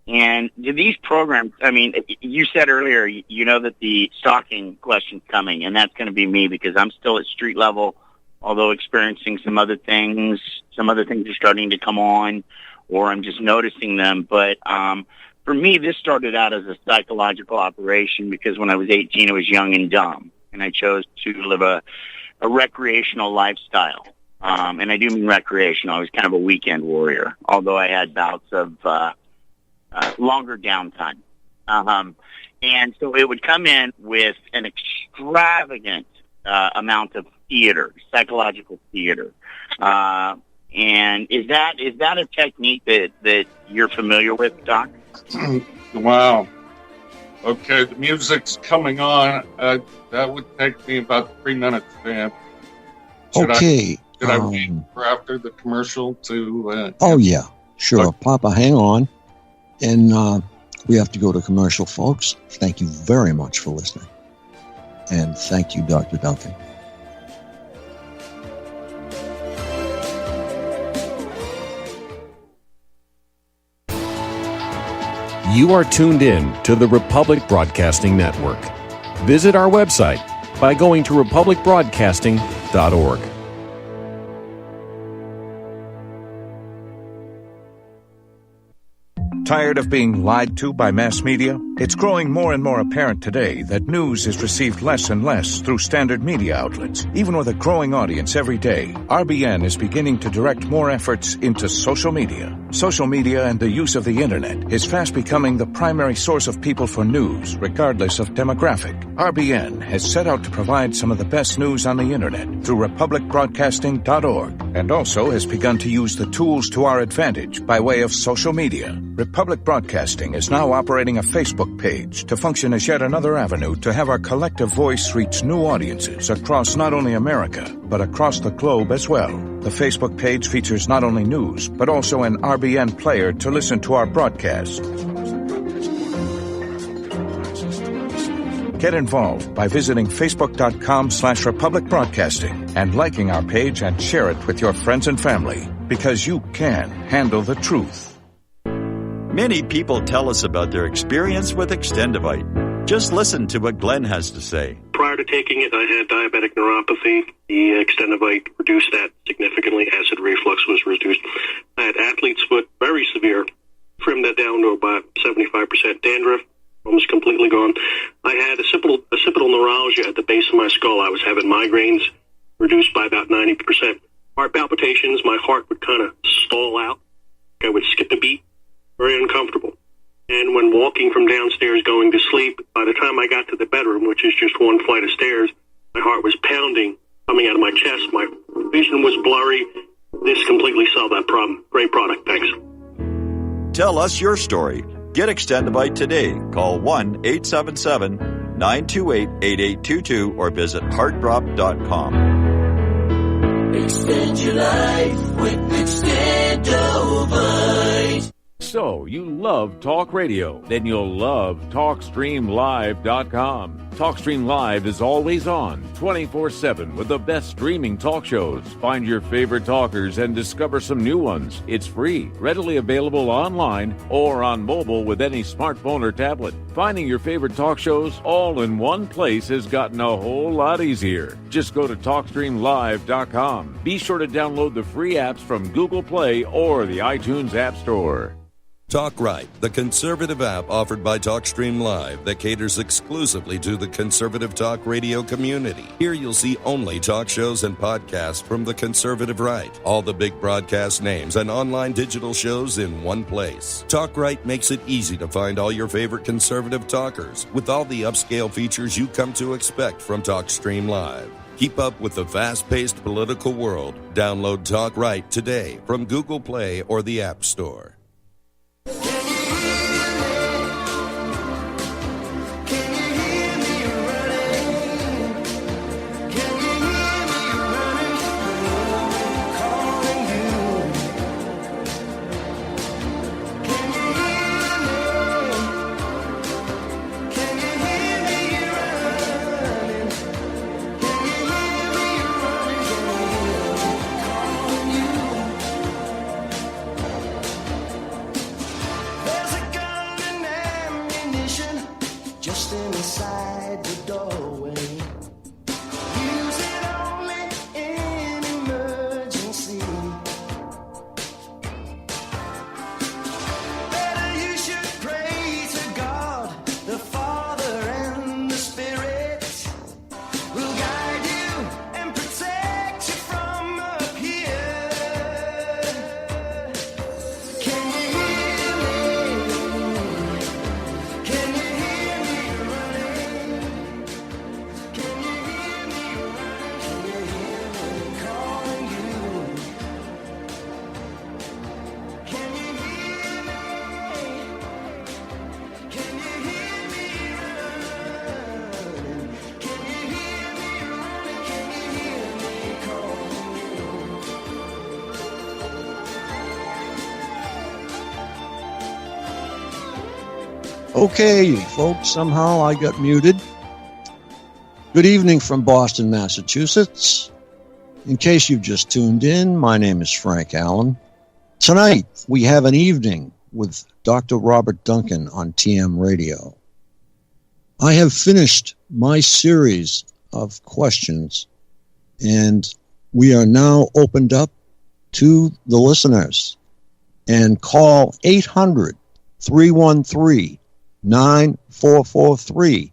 And do these programs, I mean, you said earlier, you know that the stalking question's coming, and that's going to be me because I'm still at street level, although experiencing some other things are starting to come on, or I'm just noticing them. But for me, this started out as a psychological operation because when I was 18, I was young and dumb, and I chose to live a recreational lifestyle. And I do mean recreational. I was kind of a weekend warrior, although I had bouts of longer downtime. And so it would come in with an extravagant amount of theater, psychological theater. And is that a technique that you're familiar with, Doc? Wow. Okay, the music's coming on. That would take me about 3 minutes, Dan. Should I wait for after the commercial to... oh, yeah, sure. Okay. Papa, hang on. And we have to go to commercial, folks. Thank you very much for listening. And thank you, Dr. Duncan. You are tuned in to the Republic Broadcasting Network. Visit our website by going to republicbroadcasting.org. Tired of being lied to by mass media? It's growing more and more apparent today that news is received less and less through standard media outlets. Even with a growing audience every day, RBN is beginning to direct more efforts into social media. Social media and the use of the internet is fast becoming the primary source of people for news, regardless of demographic. RBN has set out to provide some of the best news on the internet through republicbroadcasting.org, and also has begun to use the tools to our advantage by way of social media. Republic Broadcasting is now operating a Facebook page to function as yet another avenue to have our collective voice reach new audiences across not only America, but across the globe as well. The Facebook page features not only news, but also an RBN player to listen to our broadcast. Get involved by visiting facebook.com/Republic Broadcasting and liking our page and share it with your friends and family, because you can handle the truth. Many people tell us about their experience with Extendivite. Just listen to what Glenn has to say. Prior to taking it, I had diabetic neuropathy. The Extendivite reduced that significantly. Acid reflux was reduced. I had athlete's foot, very severe. Trimmed that down to about 75%. Dandruff, almost completely gone. I had occipital neuralgia at the base of my skull. I was having migraines, reduced by about 90%. Heart palpitations, my heart would kind of stall out. I would skip a beat. Very uncomfortable. And when walking from downstairs going to sleep, by the time I got to the bedroom, which is just one flight of stairs, my heart was pounding, coming out of my chest. My vision was blurry. This completely solved that problem. Great product. Thanks. Tell us your story. Get Extendivite today. Call 1-877-928-8822 or visit heartdrop.com. Extend your life with Extendivite. So, you love talk radio? Then you'll love TalkStreamLive.com. TalkStream Live is always on, 24/7, with the best streaming talk shows. Find your favorite talkers and discover some new ones. It's free, readily available online or on mobile with any smartphone or tablet. Finding your favorite talk shows all in one place has gotten a whole lot easier. Just go to TalkStreamLive.com. Be sure to download the free apps from Google Play or the iTunes App Store. Talk Right, the conservative app offered by TalkStream Live that caters exclusively to the conservative talk radio community. Here you'll see only talk shows and podcasts from the conservative right. All the big broadcast names and online digital shows in one place. Talk Right makes it easy to find all your favorite conservative talkers with all the upscale features you come to expect from TalkStream Live. Keep up with the fast-paced political world. Download Talk Right today from Google Play or the App Store. Okay, folks, somehow I got muted. Good evening from Boston, Massachusetts. In case you've just tuned in, my name is Frank Allen. Tonight, we have an evening with Dr. Robert Duncan on TM Radio. I have finished my series of questions, and we are now opened up to the listeners. And call 800-313-9443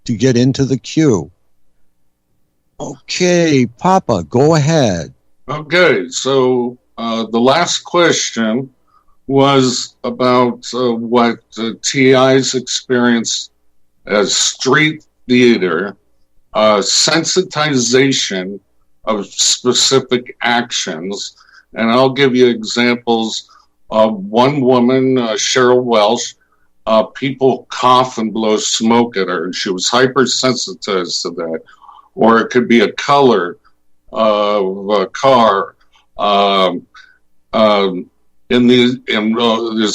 to get into the queue. Okay, Papa, go ahead. Okay, so the last question was about what TI's experience as street theater, sensitization of specific actions. And I'll give you examples of one woman, Cheryl Welsh. People cough and blow smoke at her, and she was hypersensitized to that. Or it could be a color of a car. There's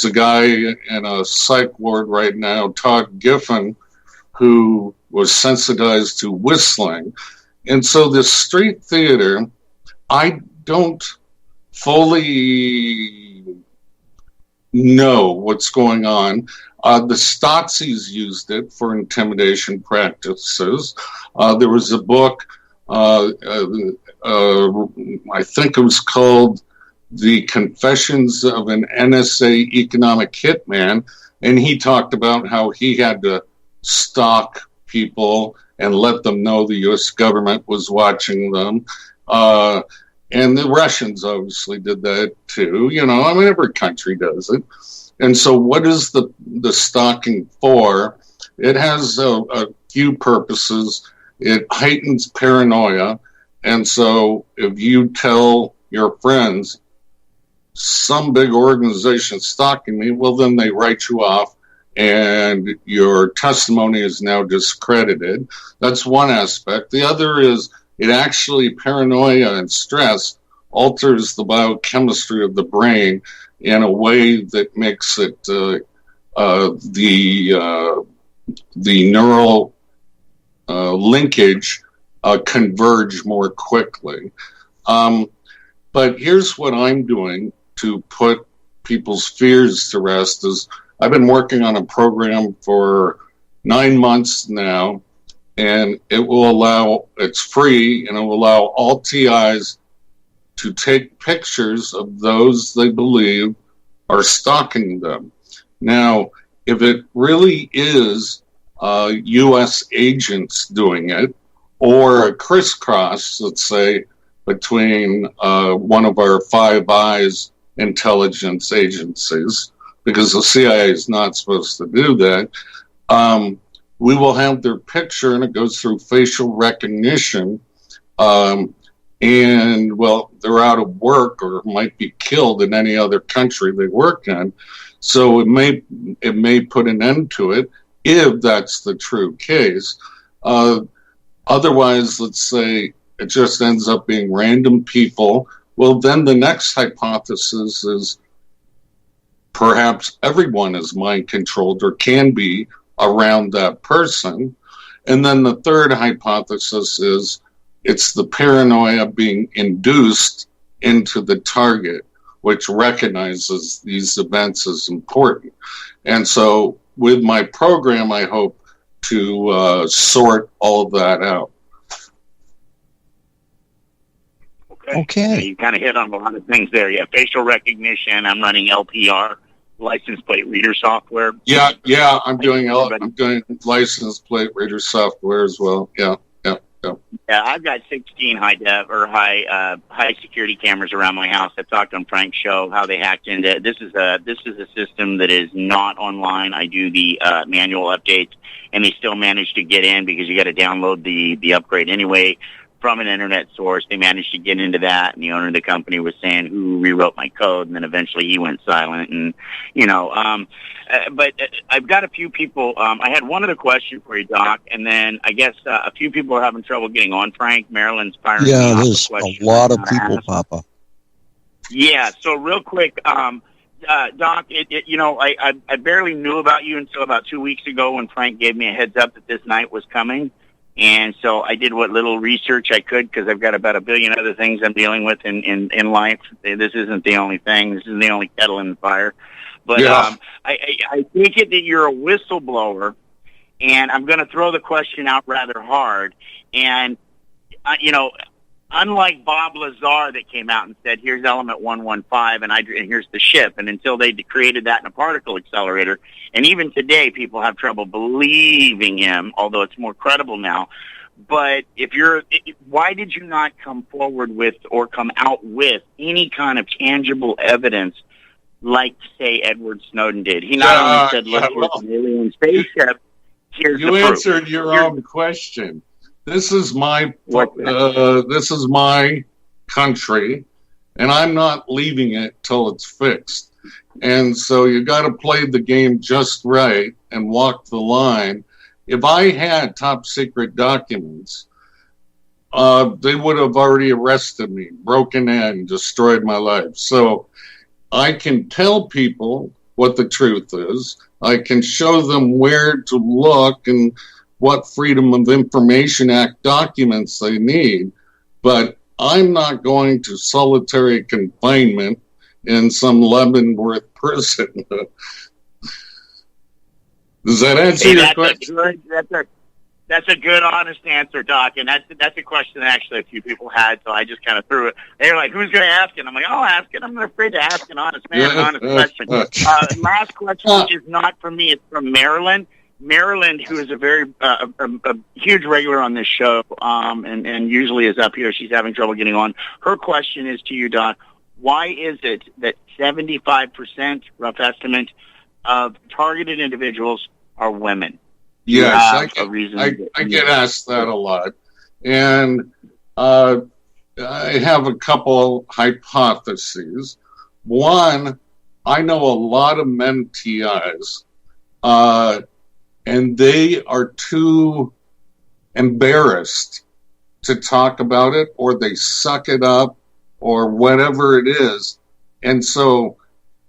a guy in a psych ward right now, Todd Giffen, who was sensitized to whistling. And so this street theater, I don't fully know what's going on. The Stotzies used it for intimidation practices. There was a book, I think it was called The Confessions of an NSA Economic Hitman, and he talked about how he had to stalk people and let them know the U.S. government was watching them. And the Russians obviously did that too. You know, I mean, every country does it. And so what is the stalking for? It has a few purposes. It heightens paranoia. And so if you tell your friends, some big organization stalking me, well, then they write you off and your testimony is now discredited. That's one aspect. The other is it actually, paranoia and stress alters the biochemistry of the brain in a way that makes it the neural linkage converge more quickly. But here's what I'm doing to put people's fears to rest is I've been working on a program for 9 months now, and it will allow, it's free, and it will allow all TIs to take pictures of those they believe are stalking them. Now, if it really is U.S. agents doing it, or a crisscross, let's say, between one of our Five Eyes intelligence agencies, because the CIA is not supposed to do that, we will have their picture, and it goes through facial recognition. And, well, they're out of work or might be killed in any other country they work in. So it may put an end to it if that's the true case. Otherwise, let's say it just ends up being random people. Well, then the next hypothesis is perhaps everyone is mind controlled or can be around that person. And then the third hypothesis is it's the paranoia being induced into the target, which recognizes these events as important. And so with my program, I hope to sort all that out. Okay. Yeah, you kind of hit on a lot of things there. Yeah, facial recognition. I'm running LPR, license plate reader software. Yeah, I'm doing license plate reader software as well. Yeah. Yeah, I've got 16 high security cameras around my house. I've talked on Frank's show how they hacked into it. This is a system that is not online. I do the manual updates, and they still manage to get in because you got to download the upgrade anyway from an internet source. They managed to get into that, and the owner of the company was saying who rewrote my code, and then eventually he went silent. And but I've got a few people. I had one other question for you, Doc, and then I guess a few people are having trouble getting on. Frank, Maryland's firing. Yeah, there's a lot of people, Papa. Yeah, so real quick, Doc, I barely knew about you until about 2 weeks ago when Frank gave me a heads up that this night was coming. And so I did what little research I could because I've got about a billion other things I'm dealing with in life. This isn't the only thing. This isn't the only kettle in the fire. But yeah. I take it that you're a whistleblower, and I'm going to throw the question out rather hard. And, unlike Bob Lazar that came out and said, here's element 115 and here's the ship. And until they created that in a particle accelerator, and even today people have trouble believing him, although it's more credible now. But why did you not come forward with or come out with any kind of tangible evidence like, say, Edward Snowden did? He not only said, look, here's an alien spaceship, here's the proof. You answered your own question. This is my country, and I'm not leaving it till it's fixed. And so you got to play the game just right and walk the line. If I had top secret documents, they would have already arrested me, broken in, destroyed my life. So I can tell people what the truth is. I can show them where to look and what Freedom of Information Act documents they need, but I'm not going to solitary confinement in some Leavenworth prison. Does that answer your question? That's a good, honest answer, Doc, and that's a question that actually a few people had, so I just kind of threw it. They were like, who's going to ask it? I'm like, I'll ask it. I'm not afraid to ask an honest man an honest question. Last question, which is not from me, it's from Maryland. Maryland, who is a very a huge regular on this show, and usually is up here. She's having trouble getting on. Her question is to you, Doc. Why is it that 75%, rough estimate, of targeted individuals are women? Yes, I get asked that a lot. And I have a couple hypotheses. One, I know a lot of men TIs, and they are too embarrassed to talk about it, or they suck it up, or whatever it is. And so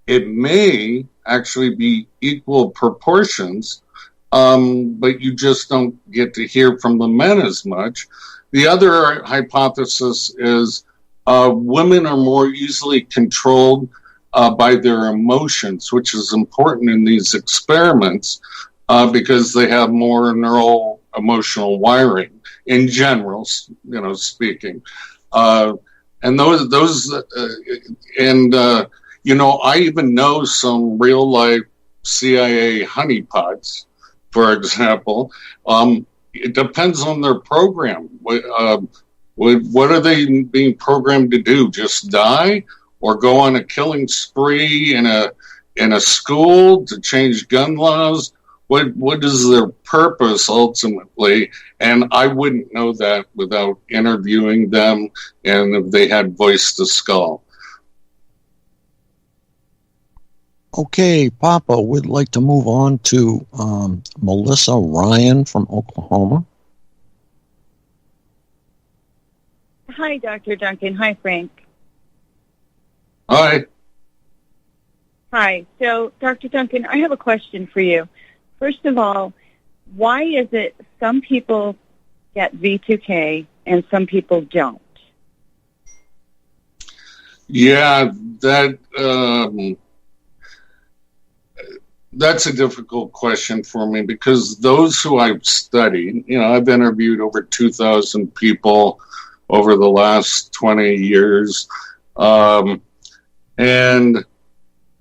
it may actually be equal proportions, but you just don't get to hear from the men as much. The other hypothesis is women are more easily controlled by their emotions, which is important in these experiments because they have more neural emotional wiring in general, speaking. And I even know some real life CIA honeypots, for example. It depends on their program. What are they being programmed to do? Just die, or go on a killing spree in a school to change gun laws? What is their purpose ultimately? And I wouldn't know that without interviewing them and if they had voice to skull. Okay, Papa, we'd like to move on to Melissa Ryan from Oklahoma. Hi, Dr. Duncan. Hi, Frank. Hi. Hi. So, Dr. Duncan, I have a question for you. First of all, why is it some people get V2K and some people don't? Yeah, that's a difficult question for me, because those who I've studied, I've interviewed over 2,000 people over the last 20 years. And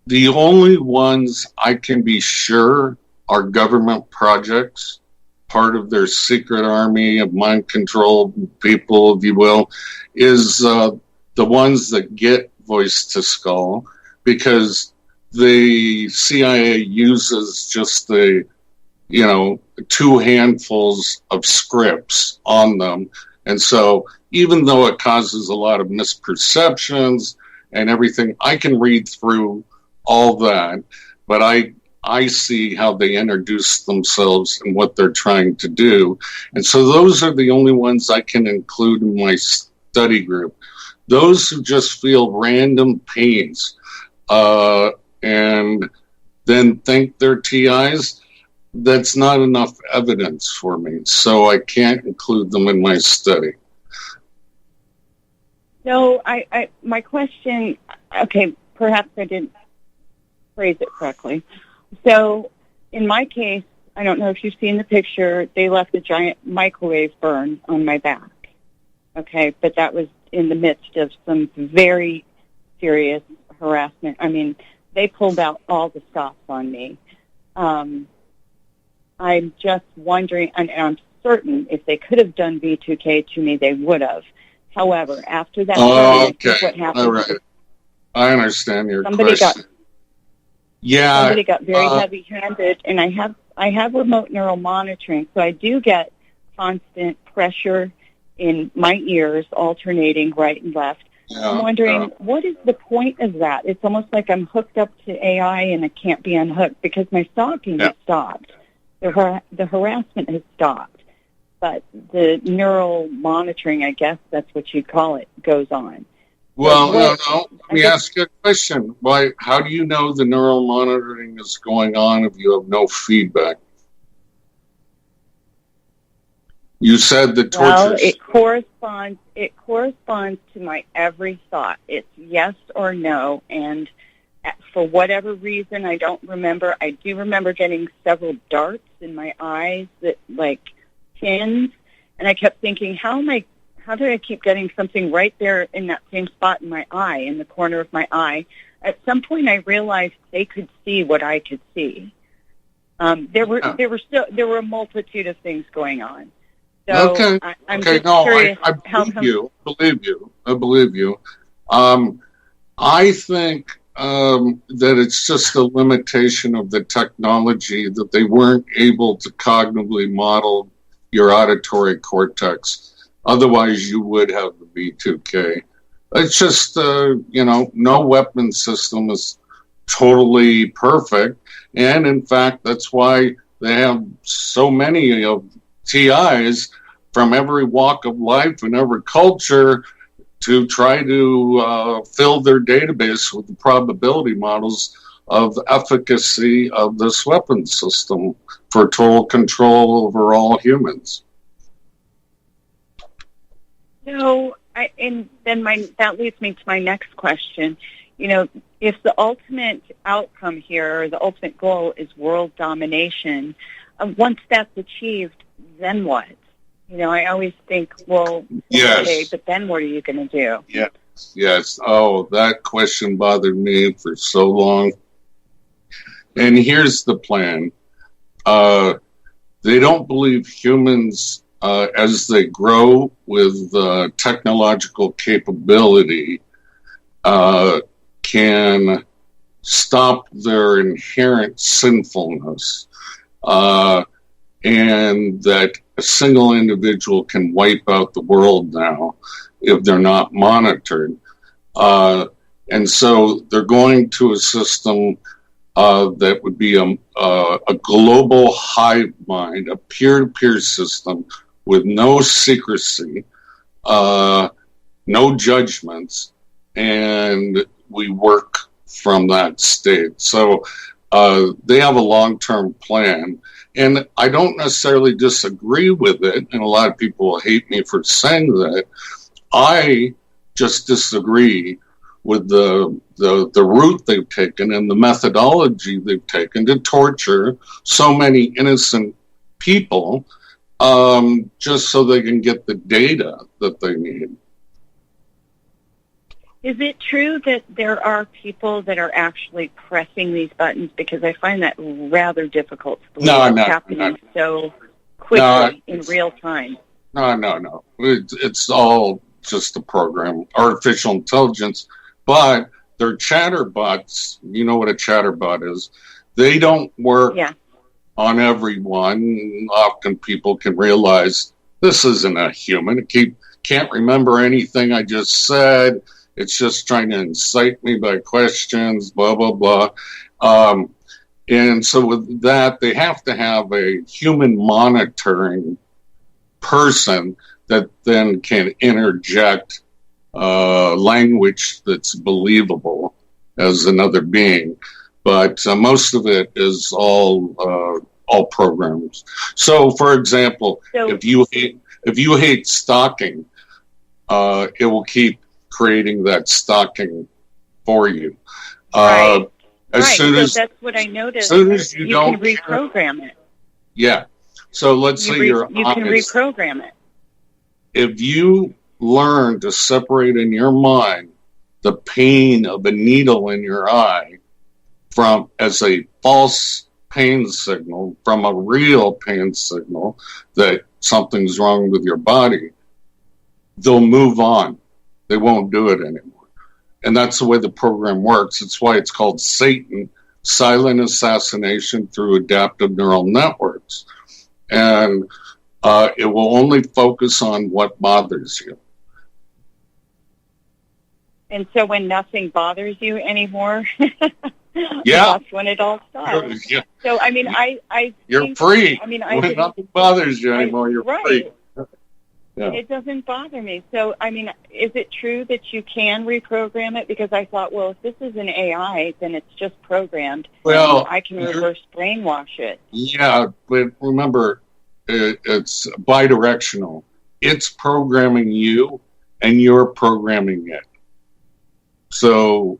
the only ones I can be sure are government projects, part of their secret army of mind control people, if you will, is the ones that get voice to skull, because the CIA uses just the, 2 handfuls of scripts on them. And so even though it causes a lot of misperceptions and everything, I can read through all that, but I see how they introduce themselves and what they're trying to do. And so those are the only ones I can include in my study group. Those who just feel random pains and then think they're TIs, that's not enough evidence for me. So I can't include them in my study. So my question, okay, perhaps I didn't phrase it correctly. So in my case, I don't know if you've seen the picture, they left a giant microwave burn on my back. Okay, but that was in the midst of some very serious harassment. I mean, they pulled out all the stops on me. I'm just wondering, and I'm certain if they could have done V2K to me, they would have. However, after that, what happened? All right. I understand your question. Somebody got very heavy-handed, and I have remote neural monitoring, so I do get constant pressure in my ears, alternating right and left. Yeah, I'm wondering, what is the point of that? It's almost like I'm hooked up to AI and I can't be unhooked, because my stalking has stopped. The harassment has stopped, but the neural monitoring, I guess that's what you'd call it, goes on. Well, no. Let me ask you a question. How do you know the neural monitoring is going on if you have no feedback? You said the torture. Well, it corresponds to my every thought. It's yes or no, and for whatever reason, I don't remember. I do remember getting several darts in my eyes that like pins, and I kept thinking, how did I keep getting something right there in that same spot in my eye, in the corner of my eye? At some point, I realized they could see what I could see. There were a multitude of things going on. So okay. I'm okay. just No, curious I believe you. I believe you. I think that it's just a limitation of the technology that they weren't able to cognitively model your auditory cortex. Otherwise, you would have the V2K. It's just, no weapon system is totally perfect. And in fact, that's why they have so many of TIs from every walk of life and every culture to try to fill their database with the probability models of the of this weapon system for total control over all humans. So, that leads me to my next question. If the ultimate outcome here, or the ultimate goal, is world domination, once that's achieved, then what? I always think, well, yes. Okay, but then what are you going to do? Yes. Oh, that question bothered me for so long. And here's the plan. They don't believe humans, as they grow with technological capability, can stop their inherent sinfulness, and that a single individual can wipe out the world now if they're not monitored. And so they're going to a system that would be a global hive mind, a peer-to-peer system with no secrecy, no judgments, and we work from that state. So they have a long-term plan, and I don't necessarily disagree with it, and a lot of people will hate me for saying that. I just disagree with the route they've taken and the methodology they've taken to torture so many innocent people just so they can get the data that they need. Is it true that there are people that are actually pressing these buttons? Because I find that rather difficult to believe. It's happening so quickly in real time. No. It's all just a program, artificial intelligence, but they're chatterbots. You know what a chatterbot is. They don't work on everyone. Often people can realize this isn't a human. It can't remember anything I just said. It's just trying to incite me by questions, blah, blah, blah. And so with that, they have to have a human monitoring person that then can interject language that's believable as another being. But most of it is all programs. So, for example, if you hate stalking, it will keep creating that stalking for you. Right. That's what I noticed. As soon as you can reprogram it. Yeah. So let's say you can reprogram it. If you learn to separate in your mind the pain of a needle in your eye from as a false pain signal from a real pain signal that something's wrong with your body, they'll move on. They won't do it anymore. And that's the way the program works. It's why it's called Satan, silent assassination through adaptive neural networks. And it will only focus on what bothers you. And so when nothing bothers you anymore, that's when it all stops. Yeah. So, I mean, you're free. I mean, when nothing bothers you anymore, you're free. Yeah. It doesn't bother me. So, I mean, is it true that you can reprogram it? Because I thought, well, if this is an AI, then it's just programmed. Well, I can reverse brainwash it. Yeah, but remember, it's bidirectional. It's programming you, and you're programming it. So,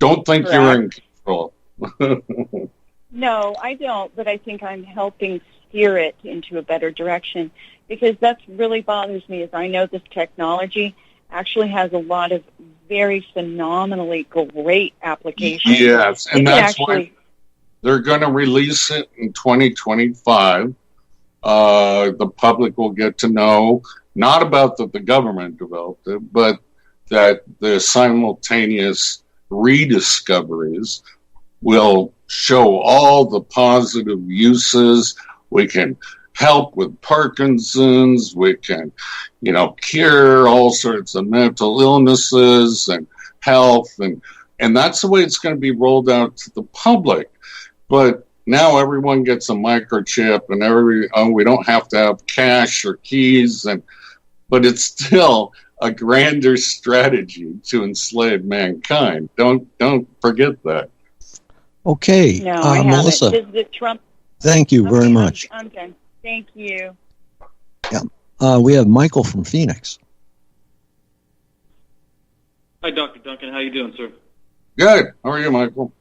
don't think you're in control. No, I don't, but I think I'm helping steer it into a better direction, because that's really bothers me is I know this technology actually has a lot of very phenomenally great applications. Yes, and that's why they're going to release it in 2025. The public will get to know, not about that the government developed it, but that the simultaneous rediscoveries will show all the positive uses. We can help with Parkinson's. We can, cure all sorts of mental illnesses and health. And that's the way it's going to be rolled out to the public. But now everyone gets a microchip and we don't have to have cash or keys. But it's still a grander strategy to enslave mankind. Don't forget that. Okay, no, I Melissa. Haven't. Trump. Thank you very much. I'm done. Thank you. Yeah. We have Michael from Phoenix. Hi, Dr. Duncan. How you doing, sir? Good. How are you, Michael?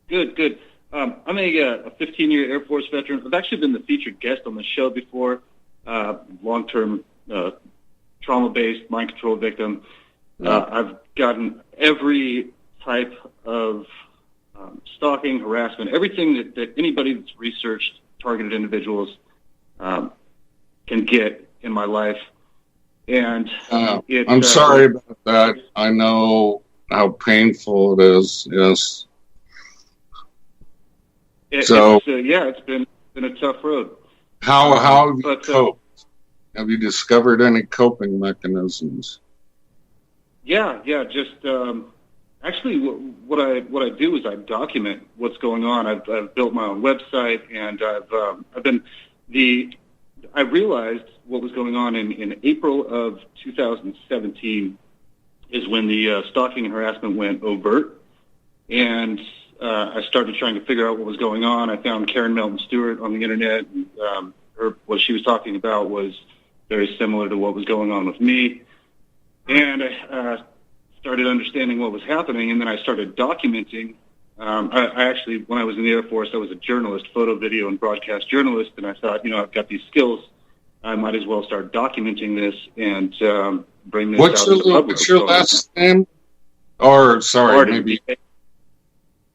Good. I'm a 15-year Air Force veteran. I've actually been the featured guest on the show before, long-term trauma-based mind control victim. I've gotten every type of stalking, harassment, everything that anybody that's researched targeted individuals can get in my life. And I'm sorry about that. I know how painful it is. Yes. It's been a tough road. How have you coped? Have you discovered any coping mechanisms? Yeah. Just actually, what I do is I document what's going on. I've built my own website, and I realized what was going on in April of 2017 is when the stalking and harassment went overt, and I started trying to figure out what was going on. I found Karen Melton Stewart on the internet, and what she was talking about was very similar to what was going on with me, and I started understanding what was happening, and then I started documenting. I actually, when I was in the Air Force, I was a journalist, photo, video, and broadcast journalist, and I thought, I've got these skills. I might as well start documenting this and bring this out to the public. What's your last name? Or, sorry, Martin, maybe.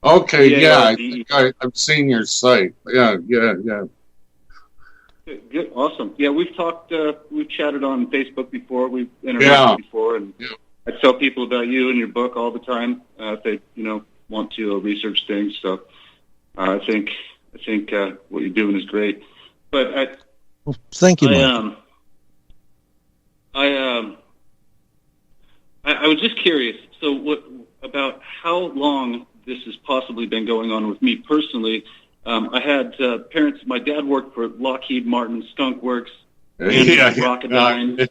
Okay, yeah, I think I've seen your site. Yeah. Good, awesome. Yeah, we've chatted on Facebook before. We've interacted before, and I tell people about you and your book all the time if they, want to research things. So I think what you're doing is great. But thank you. I was just curious. So, what about how long this has possibly been going on with me personally? I had parents. My dad worked for Lockheed Martin Skunk Works and Rocketdyne.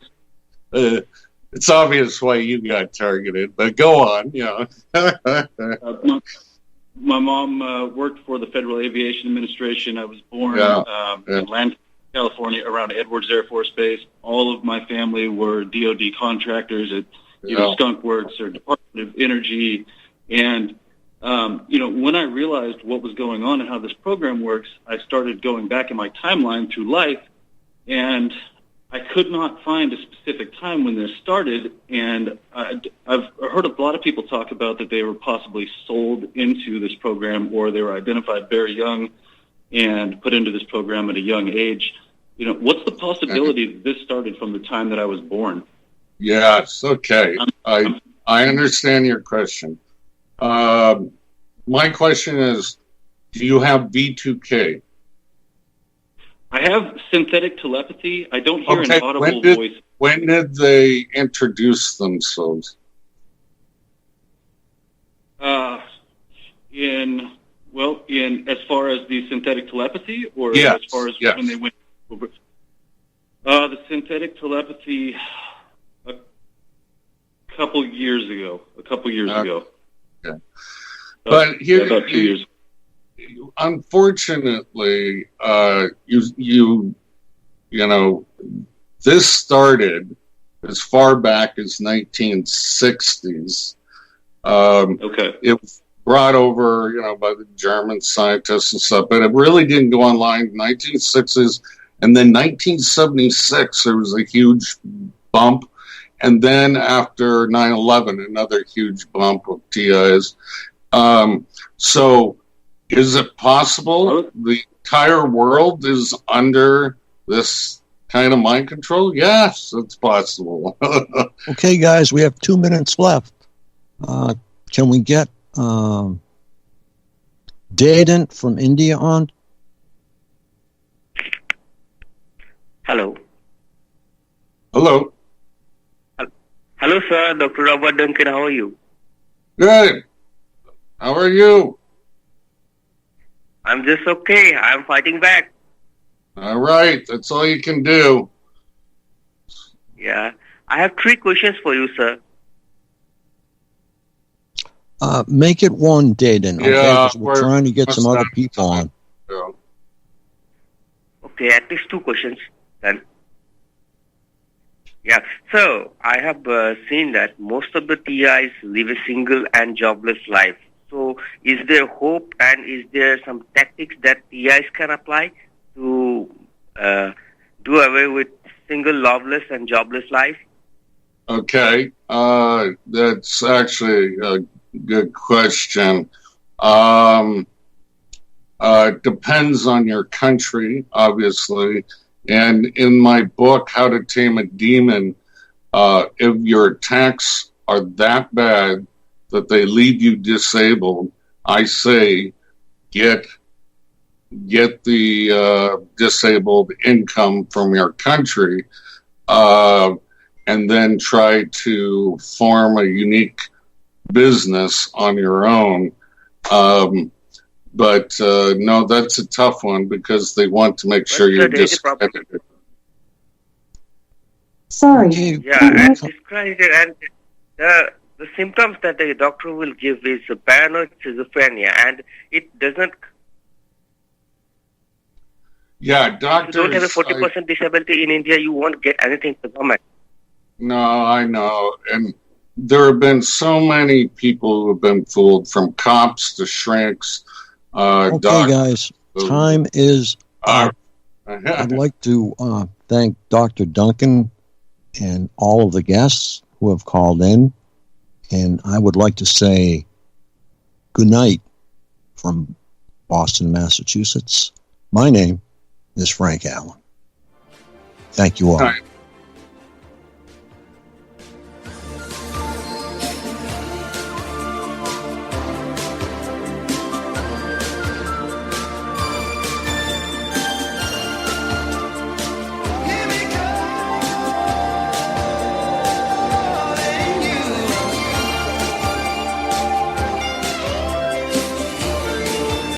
It's obvious why you got targeted, but go on. My mom worked for the Federal Aviation Administration. I was born in Atlanta, California, around Edwards Air Force Base. All of my family were DoD contractors at either Skunk Works or Department of Energy. And, when I realized what was going on and how this program works, I started going back in my timeline through life, and I could not find a specific time when this started. And I've heard a lot of people talk about that they were possibly sold into this program, or they were identified very young and put into this program at a young age. What's the possibility that this started from the time that I was born? Yes, okay. I understand your question. My question is, do you have V2K? I have synthetic telepathy. I don't hear an audible voice. When did they introduce themselves? In as far as the synthetic telepathy, or as far as when they went over? The synthetic telepathy a couple years ago. Okay. But here, about 2 years. Unfortunately, this started as far back as 1960s. It was brought over, by the German scientists and stuff, but it really didn't go online in the 1960s. And then 1976, there was a huge bump. And then after 9/11, another huge bump of TIs. So is it possible the entire world is under this kind of mind control? Yes, it's possible. Okay, guys, we have 2 minutes left. Can we get Duncan from India on? Hello. Hello. Hello, sir. Dr. Robert Duncan, how are you? Good. How are you? I'm just okay. I'm fighting back. All right. That's all you can do. Yeah. I have 3 questions for you, sir. Make it one, Duncan. Okay, Yeah, we're trying to get some other people on. Yeah. Okay, at least 2 questions then. Yeah. So I have seen that most of the TIs live a single and jobless life. So is there hope, and is there some tactics that TIs can apply to do away with single, loveless, and jobless life? Okay. That's actually a good question. Depends on your country, obviously. And in my book, How to Tame a Demon, if your attacks are that bad that they leave you disabled, I say get the disabled income from your country, and then try to form a unique business on your own. But no, that's a tough one because they want to make sure you're discredited. Sorry. Yeah, and discredited, and the symptoms that the doctor will give is paranoid schizophrenia, and it doesn't. Yeah, doctors. If you don't have a 40% disability in India, you won't get anything from the government. No, I know. And there have been so many people who have been fooled, from cops to shrinks. Okay, guys, time is up. I'd like to thank Dr. Duncan and all of the guests who have called in. And I would like to say good night from Boston, Massachusetts. My name is Frank Allen. Thank you all.